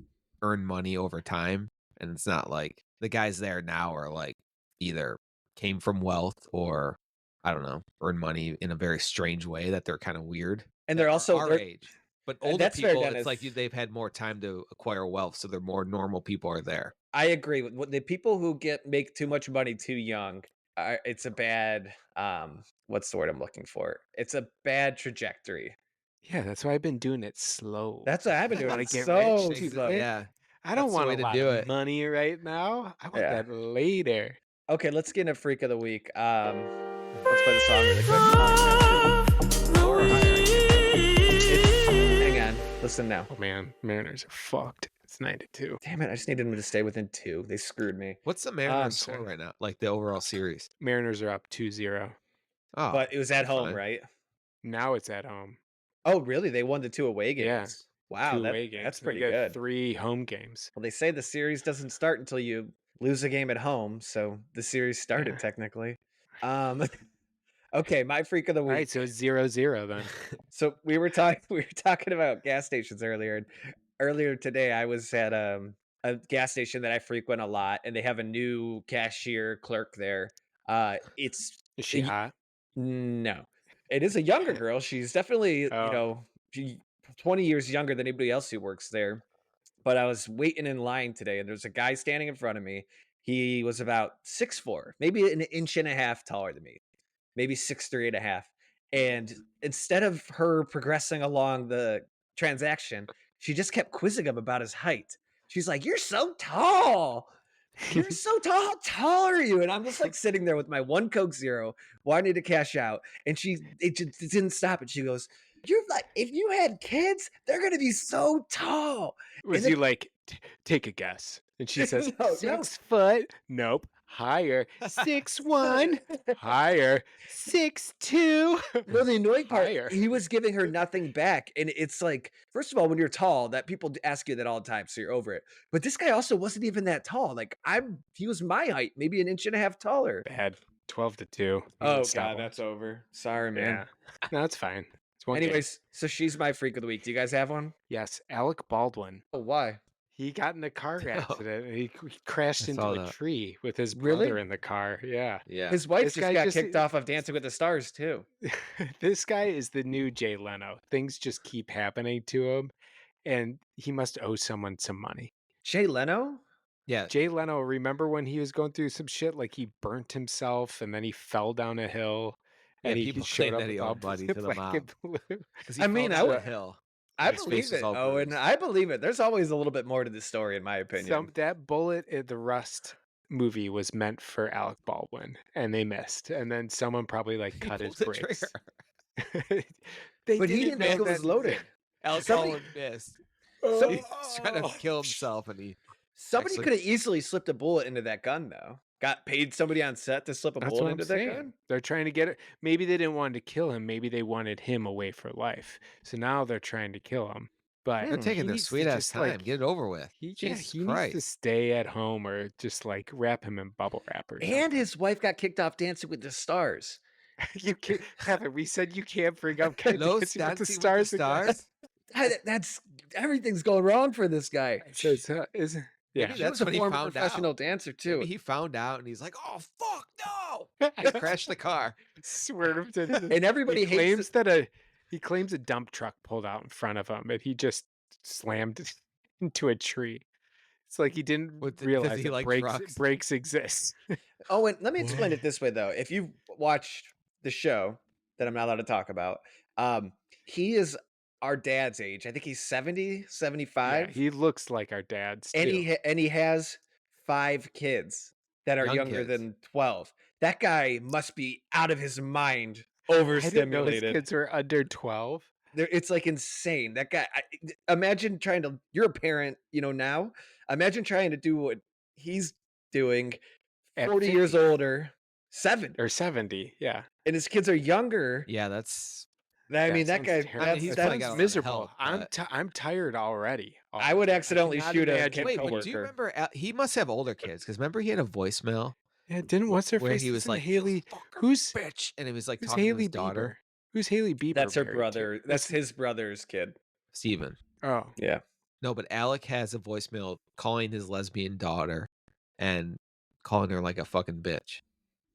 A: earned money over time, and it's not like the guys there now are like either came from wealth or I don't know, earn money in a very strange way that they're kind of weird.
C: And
A: that
C: they're
A: are
C: also
A: our age. But older
C: that's fair,
A: people, it's
C: Dennis.
A: like they've had more time to acquire wealth, so they're more normal people are there.
C: I agree with the people who make too much money too young. It's a bad what's the word I'm looking for? It's a bad trajectory.
B: Yeah, that's why I've been doing it slow.
C: That's what I've been
B: I
C: doing.
B: wanna
C: It
B: get
C: so
B: rich too
C: slow.
B: quick.
A: Yeah.
B: I don't
A: That's the
B: want
A: way
B: a
A: to
B: lot
A: do
B: of
A: it.
B: money right now. I want
C: Yeah.
B: that later.
C: Okay, let's get into Freak of the Week. Let's play the song really quick.
A: Lower or higher? I can't
C: Hang on. Listen now.
B: Oh man, Mariners are fucked. It's 9-2.
C: Damn it, I just needed them to stay within 2. They screwed me.
A: What's the Mariners
B: sorry.
A: score right now? Like the overall series?
B: Mariners are up 2-0.
A: Oh,
C: But it was at
A: that's
C: home,
A: fine.
C: right?
B: Now it's at home.
C: Oh, really? They won the 2 away games.
B: Yeah.
C: Wow,
B: 2 away games.
C: that's
B: We
C: pretty
B: got
C: good.
B: 3 home games.
C: Well, they say the series doesn't start until you lose a game at home, so the series started
B: Yeah.
C: technically. Okay, my freak of the
B: All
C: week.
B: right, so it's 0-0 then.
C: So we were talking about gas stations earlier. And earlier today, I was at a gas station that I frequent a lot, and they have a new cashier clerk there. It's
B: Is she
C: y-
B: hot?
C: no, it is a younger girl. She's definitely
B: Oh.
C: 20 years younger than anybody else who works there. But I was waiting in line today, and there's a guy standing in front of me. He was about 6'4", maybe an inch and a half taller than me, maybe 6'3" and a half. And instead of her progressing along the transaction, she just kept quizzing him about his height. She's like, "You're so tall. You're so tall. How tall are you?" And I'm just like sitting there with my 1 Coke Zero, wanting to cash out. And it just didn't stop. And she goes, "You're like, if you had kids, they're gonna be so tall."
B: Was
C: then-
B: you like, take a guess? And she says,
C: No,
B: 6 foot. Nope. Higher. 6'1". Higher. 6'2".
C: No, the annoying part,
B: Higher.
C: he was giving her nothing back. And it's like, first of all, when you're tall, that people ask you that all the time, so you're over it. But this guy also wasn't even that tall. Like he was my height, maybe an inch and a half taller.
B: Bad. 12-2.
C: Oh
B: Stop
C: god,
B: him.
C: that's over. Sorry, man.
B: Yeah. No, it's fine. It's one game.
C: Anyways, so she's my freak of the week. Do you guys have one?
B: Yes, Alec Baldwin.
C: Oh, why?
B: He got in a car
A: No.
B: accident. He crashed
A: I
B: into
A: saw
B: a
A: that.
B: tree with his
C: Really?
B: brother in the car. Yeah.
A: Yeah.
C: His wife
B: This
C: just
B: guy
C: got
B: just-
C: kicked off of Dancing with the Stars too.
B: This guy is the new Jay Leno. Things just keep happening to him, and he must owe someone some money.
C: Jay Leno?
A: Yeah.
B: Jay Leno, remember when he was going through some shit, like he burnt himself and then he fell down a hill, and
A: Yeah,
B: he
A: people
B: showed
A: claim
B: up
A: that he
B: with all
A: owed money to the
B: black
A: mob.
B: and blue.
A: 'Cause he
C: I
A: fell
C: mean,
A: down
C: I
A: a
C: would-
A: hill.
C: I
A: His face
C: believe
A: was
C: it,
A: all
C: Owen.
A: bruised.
C: I believe it. There's always a little bit more to the story, in my opinion.
B: That bullet in the Rust movie was meant for Alec Baldwin, and they missed. And then someone probably like
A: He
B: cut his
A: pulled the
B: brakes.
A: trigger.
C: But he didn't know it was loaded.
A: Alex
C: Somebody-
A: Baldwin missed.
C: So-
A: He's trying to kill himself, and he
C: Somebody
A: Actually-
C: could have easily slipped a bullet into that gun, though. Got paid somebody on set to slip a
B: That's
C: bullet
B: what I'm
C: into that
B: saying.
C: gun.
B: They're trying to get it. Maybe they didn't want to kill him. Maybe they wanted him away for life. So now they're trying to kill him. But
A: they're taking
B: he
A: their
B: needs to
A: sweet ass
B: just,
A: time.
B: like,
A: Get it over with.
B: he
A: Jesus
B: needs
A: Christ.
B: to stay at home or just like wrap him in bubble wrap or something.
C: And his wife got kicked off Dancing with the Stars.
B: You can't have it. We said you can't bring up
A: No
B: Dancing with
A: Dancing
B: the
A: with the
B: Stars. again.
A: Stars.
C: That's everything's going wrong for this guy.
B: So it's, yeah.
A: Maybe
C: He
A: that's
C: was a
A: when he
C: former
A: found
C: professional
A: out.
C: dancer too.
A: Maybe he found out, and he's like, "Oh fuck, no!" He crashed the car.
B: Swerved into
C: And everybody
B: he
C: hates
B: claims he claims a dump truck pulled out in front of him and he just slammed into a tree. It's like he didn't
A: Does
B: realize
A: he
B: that
A: like
B: brakes
A: trucks?
B: brakes exist.
C: Oh, and let me explain it this way though. If you've watched the show that I'm not allowed to talk about, he is our dad's age. I think he's 70, 75.
B: Yeah, he looks like our dad still.
C: and he has 5 kids that are
A: Young
C: younger
A: kids.
C: than 12. That guy must be out of his mind,
B: I didn't know his
C: overstimulated.
B: kids were under 12.
C: It's like insane. That guy. Imagine trying to. You're a parent, now. Imagine trying to do what he's doing.
B: At
C: 40 years
B: 50.
C: older, 7,
B: or 70. Yeah.
C: and his kids are younger.
A: Yeah, that's.
C: I mean, that
B: sounds
C: guy.
B: terrible.
A: I mean, he's probably got a lot of
B: miserable.
A: help,
B: I'm tired already.
C: I would accidentally
B: cannot
C: shoot a
B: imagine.
C: kid
A: Wait, but do you
C: coworker.
A: remember? He must have older kids because remember he had a voicemail
B: Yeah, didn't what's her
A: where
B: face?
A: he was
B: Isn't
A: like,
B: Haley.
A: "You fucking
B: Who's
A: bitch," and he was like
B: who's
A: talking to
B: Haley
A: his daughter,
B: Bieber? Who's Haley Bieber?
C: That's her
B: married to?
C: brother. That's his brother's kid.
A: Steven.
B: Oh,
C: Yeah.
A: No, but Alec has a voicemail calling his lesbian daughter and calling her like a fucking bitch.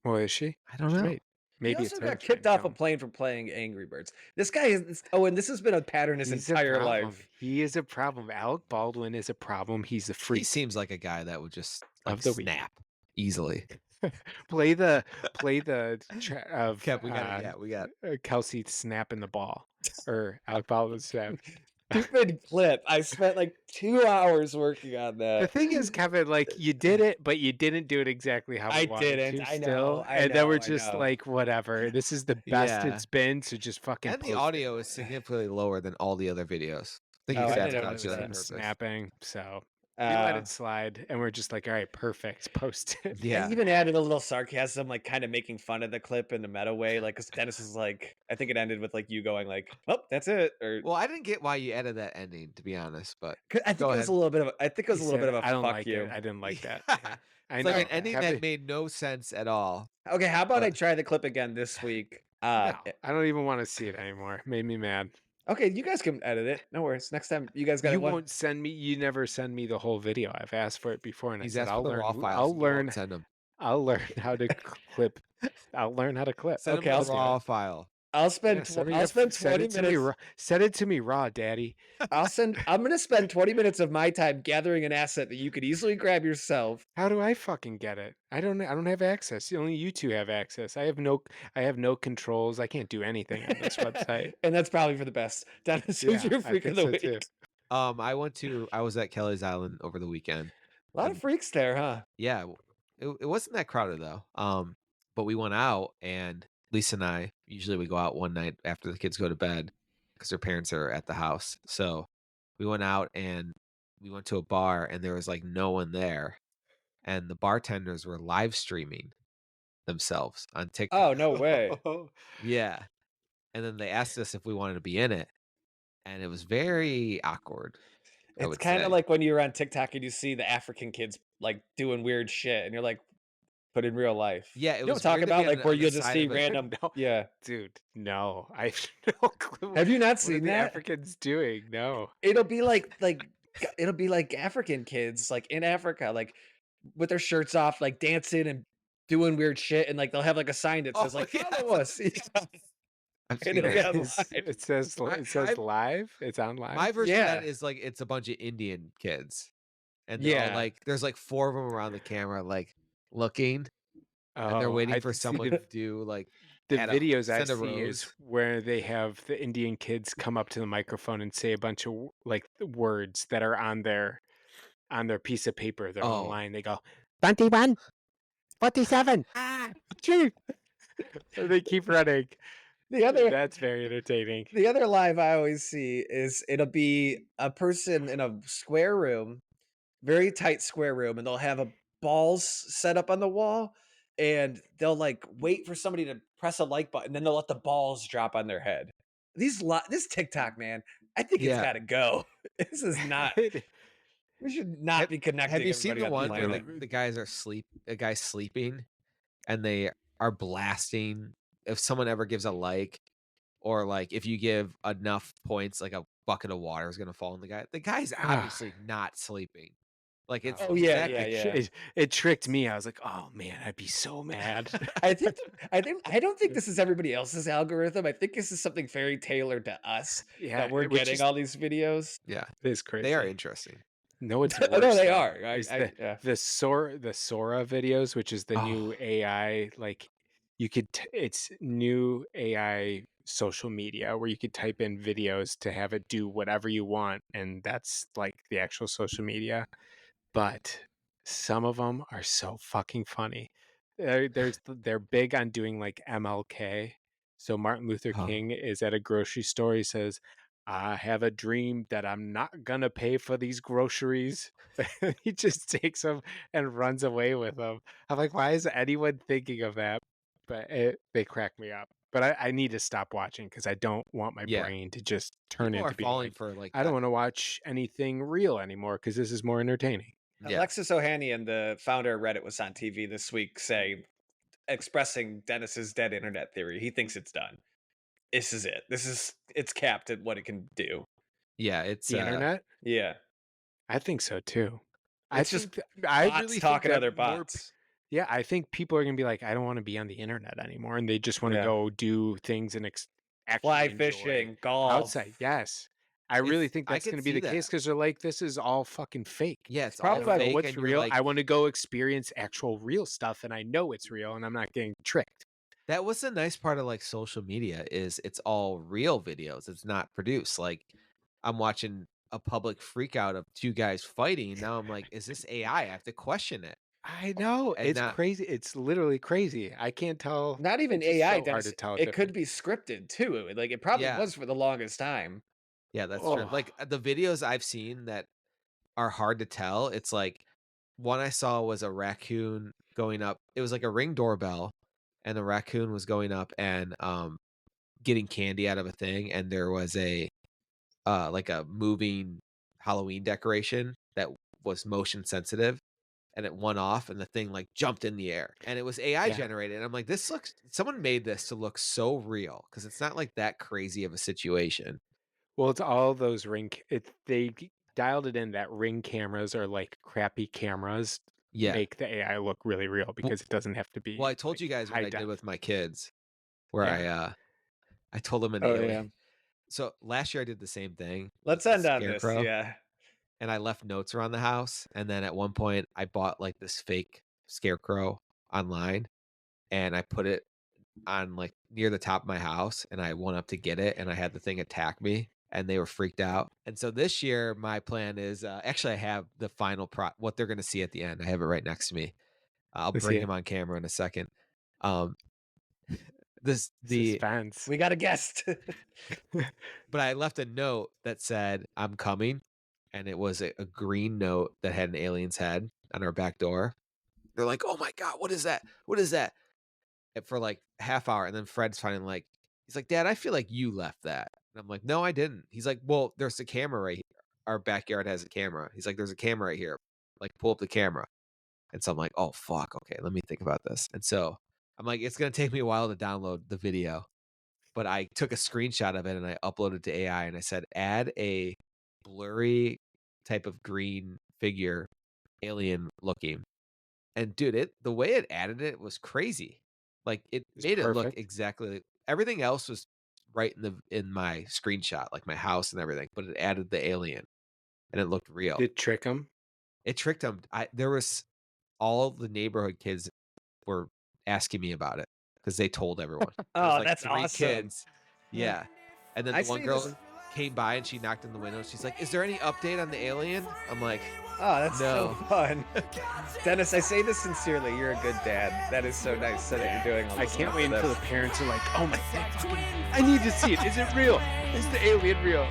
B: well, is she?
A: I don't know.
B: Wait,
C: He
B: maybe
C: also
B: it's her.
C: got kicked off a plane for playing Angry Birds. This guy is. Oh, and this has been a pattern his
B: He's
C: entire
B: a problem.
C: life.
B: He is a problem. Alec Baldwin is a problem. He's a
A: He
B: freak.
A: seems like a guy that would just like
B: Of the week.
A: snap easily.
B: play the of
A: Kev, we got
B: Kelsey snapping the ball or Alec Baldwin snap.
C: Stupid clip. I spent like 2 hours working on
B: The
C: that.
B: thing is, Kevin, like you did it, but you didn't do it exactly how we
C: I
B: wanted
C: didn't.
B: to
C: I know,
B: still.
C: I
B: And then
C: know,
B: we're
C: I
B: just
C: know.
B: like, whatever. This is the best
A: Yeah.
B: it's been, so just fucking
A: and the
B: post it.
A: audio is significantly lower than all the other videos. I think
C: Oh,
A: he
C: I
A: said
C: didn't
A: that's
C: notice
A: on
C: that.
B: him
A: purpose.
B: snapping, so we let it slide, and we're just like, all right, perfect, post it.
A: Yeah.
C: I even added a little sarcasm, like kind of making fun of the clip in a meta way. Like, because Dennis is like, I think it ended with like you going like, "Oh, that's it," or
A: Well, I didn't get why you added that ending, to be honest, but
C: 'cause I think
A: go
C: it was
A: ahead.
C: a little bit of. I think it was
B: He
C: a little bit
B: said,
C: of a
B: I don't
C: fuck
B: like
C: you.
B: it. I didn't like that. Yeah. I
A: It's
B: know.
A: like an ending
B: Kevin-
A: that made no sense at all.
C: Okay, how about I
A: But-
C: try the clip again this week?
B: No, I don't even want to see it anymore. Made me mad.
C: Okay, you guys can edit it. No worries. Next time, you guys got
B: You
C: one.
B: won't send me. You never send me the whole video. I've asked for it before, and
A: He's
B: I said
A: asked
B: I'll
A: for the
B: learn.
A: raw files.
B: I'll
A: you won't
B: learn.
A: send him.
B: I'll learn how to clip. I'll learn how to clip.
A: Send
C: Okay,
A: him
C: I'll
A: the
C: do
A: raw
C: it.
A: file.
C: I'll spend.
B: Yeah, send me
C: I'll
B: your-
C: spend
B: send
C: 20
B: it to me
C: minutes.
B: raw- Send it to me raw, Daddy.
C: I'm gonna spend 20 minutes of my time gathering an asset that you could easily grab yourself.
B: How do I fucking get it? I don't have access. Only you two have access. I have no controls. I can't do anything on this website.
C: And that's probably for the best. Dennis, who's
B: Yeah,
C: your
B: I
C: freak of
B: think
C: the
B: so,
C: week?
B: too.
A: I was at Kelly's Island over the weekend.
C: A lot of freaks there, huh?
A: Yeah, it wasn't that crowded though. But we went out, and Lisa and I usually we go out one night after the kids go to bed because their parents are at the house. So we went out and we went to a bar, and there was like no one there, and the bartenders were live streaming themselves on TikTok.
C: Oh, no way.
A: Yeah, and then they asked us if we wanted to be in it, and it was very awkward. I
C: It's
A: would
C: kind
A: say.
C: of like when you're on TikTok and you see the African kids like doing weird shit, and you're like, but in real life.
A: Yeah, it
C: You know
A: was
C: what I'm
A: weird
C: talking
A: to be
C: about? Like where
A: on the
C: you'll just
A: side
C: see
A: of a-
C: random.
B: No.
C: Yeah.
B: Dude, no. I have no clue.
C: Have you not
B: what are
C: seen
B: the
C: that?
B: Africans doing? No.
C: It'll be like it'll be like African kids like in Africa, like with their shirts off, like dancing and doing weird shit, and like they'll have like a sign that says
A: Oh,
C: like
A: yes,
C: follow us.
A: I've
C: And
A: seen
C: it'll
A: it.
C: be on
B: It's-
C: live.
B: It says live. It's on live.
A: My version of that
C: Yeah.
A: is like it's a bunch of Indian kids, and they're all
C: Yeah.
A: like there's like 4 of them around the camera, like looking, and they're
B: Oh,
A: waiting
B: I
A: for
B: see
A: someone
B: the-
A: to do like
B: The
A: add a-
B: videos I
A: send a
B: see is
A: rose.
B: where they have the Indian kids come up to the microphone and say a bunch of like words that are on their piece of paper. They're on
A: Oh.
B: the line. They go 21, 47, two. And they keep running.
C: The other
B: That's very entertaining.
C: the other live I always see is it'll be a person in a square room, very tight square room, and they'll have a balls set up on the wall, and they'll like wait for somebody to press a like button, then they'll let the balls drop on their head. This TikTok, man, I think it's
A: Yeah.
C: got to go. This is not. We should not be connecting.
A: Have you seen the
C: everybody on
A: one where
C: planet.
A: the guys are a guy's sleeping, and they are blasting if someone ever gives a like, or like if you give enough points, like a bucket of water is gonna fall on the guy. The guy's obviously not sleeping. Like it's
C: Oh, yeah,
A: exactly-
C: yeah.
B: It tricked me. I was like, oh man, I'd be so mad.
C: I don't think this is everybody else's algorithm. I think this is something very tailored to us
B: Yeah,
C: that we're
B: which
C: getting
B: is-
C: all these videos.
A: Yeah,
B: It's crazy.
A: they are interesting.
B: No, it's
C: Oh,
B: worse.
C: no, they
B: though,
C: are.
B: is
C: Yeah.
B: the Sora videos, which is the new
A: Oh.
B: AI. Like you could, it's new AI social media where you could type in videos to have it do whatever you want, and that's like the actual social media. But some of them are so fucking funny. They're big on doing like MLK. So Martin Luther
A: Huh.
B: King is at a grocery store. He says, I have a dream that I'm not gonna pay for these groceries. He just takes them and runs away with them. I'm like, why is anyone thinking of that? But they crack me up. But I need to stop watching because I don't want my
A: Yeah.
B: brain to just turn
A: People are
B: into being
A: falling
B: like,
A: for like
B: I don't want to watch anything real anymore because this is more entertaining.
A: yeah.
C: Alexis Ohanian, the founder of Reddit, was on TV this week expressing Dennis's dead internet theory. He thinks it's done. This is it. It's capped at what it can do.
A: Yeah, it's
B: The internet?
C: Yeah.
B: I think so too.
C: It's just
B: I
C: bots
B: really think
C: talking to
B: that
C: other
B: more
C: bots.
B: Yeah, I think people are gonna be like, I don't want to be on the internet anymore, and they just want to
C: Yeah.
B: go do things and actually
C: Fly
B: enjoy
C: fishing, golf.
B: outside. Yes, I really think
A: I
B: that's
A: could
B: gonna be
A: see
B: the case
A: that.
B: because they're like, this is all fucking fake.
A: Yeah, it's
B: I
A: all
B: don't know
A: fake,
B: what's
A: and you're
B: real.
A: like,
B: I want to go experience actual real stuff, and I know it's real, and I'm not getting tricked.
A: that was the nice part of like social media is it's all real videos. It's not produced. Like I'm watching a public freak out of two guys fighting. Now I'm like, is this AI? I have to question it.
B: I know
A: And
B: it's
A: not
B: crazy. It's literally crazy. I can't tell.
C: Not even
B: It's just
C: AI,
B: so hard
C: Dennis.
B: to tell.
C: It could be scripted too. Like it probably
A: Yeah.
C: was for the longest time.
A: Yeah, that's true.
B: Oh.
A: Like the videos I've seen that are hard to tell, it's like one I saw was a raccoon going up. It was like a Ring doorbell, and the raccoon was going up and getting candy out of a thing, and there was a like a moving Halloween decoration that was motion sensitive, and it went off, and the thing like jumped in the air, and it was AI generated. And I'm like, this looks. Someone made this to look so real because it's not like that crazy of a situation.
B: Well, it's all those dialed it in that Ring cameras are like crappy cameras.
A: Yeah.
B: Make the AI look really real because it doesn't have to be.
A: Well, I told
B: like,
A: you guys what
B: high
A: I did
B: def.
A: with my kids, where
B: Yeah.
A: I told them an
C: Oh,
A: alien.
C: yeah.
A: So last year I did the same thing.
C: Let's
A: with
C: end
A: the
C: on this.
A: scarecrow,
C: Yeah.
A: and I left notes around the house. And then at one point, I bought like this fake scarecrow online, and I put it on like near the top of my house, and I went up to get it, and I had the thing attack me, and they were freaked out. And so this year, my plan is actually I have the final what they're going to see at the end. I have it right next to me. I'll
B: Let's
A: bring
B: see
A: him on camera in a second. The
B: Suspense.
C: We got a guest.
A: but I left a note that said I'm coming, and it was a green note that had an alien's head on our back door. They're like, "Oh my god, what is that? What is that?" And for like half hour, and then Fred's finally like, he's like, "Dad, I feel like you left that." And I'm like, "No, I didn't." He's like, "Well, there's a camera right here. Our backyard has a camera." He's like, "There's a camera right here. Like, pull up the camera." And so I'm like, "Oh fuck, okay, let me think about this." And so I'm like, it's gonna take me a while to download the video, but I took a screenshot of it and I uploaded to AI, and I said, add a blurry type of green figure, alien looking. And dude, the way it added it was crazy. Like it
B: It's
A: made it look
B: perfect.
A: exactly everything else was right in my screenshot, like my house and everything, but it added the alien and it looked real.
B: Did trick him?
A: It tricked them. There was all the neighborhood kids were asking me about it because they told everyone. There was
C: Oh,
A: like
C: that's
A: 3
C: awesome.
A: kids. Yeah. And then
C: I
A: the one
C: see
A: girl
C: this-
A: came by and she knocked on the window. She's like, "Is there any update on the alien?" I'm like,
C: Oh, that's so
A: No.
C: fun. Dennis, I say this sincerely. You're a good dad. That is so nice that you're doing all
B: I
C: this
B: can't
C: stuff
B: wait
C: for
B: until
C: them.
B: the parents are like, oh my god, I need to see it. Is it real? Is the alien real?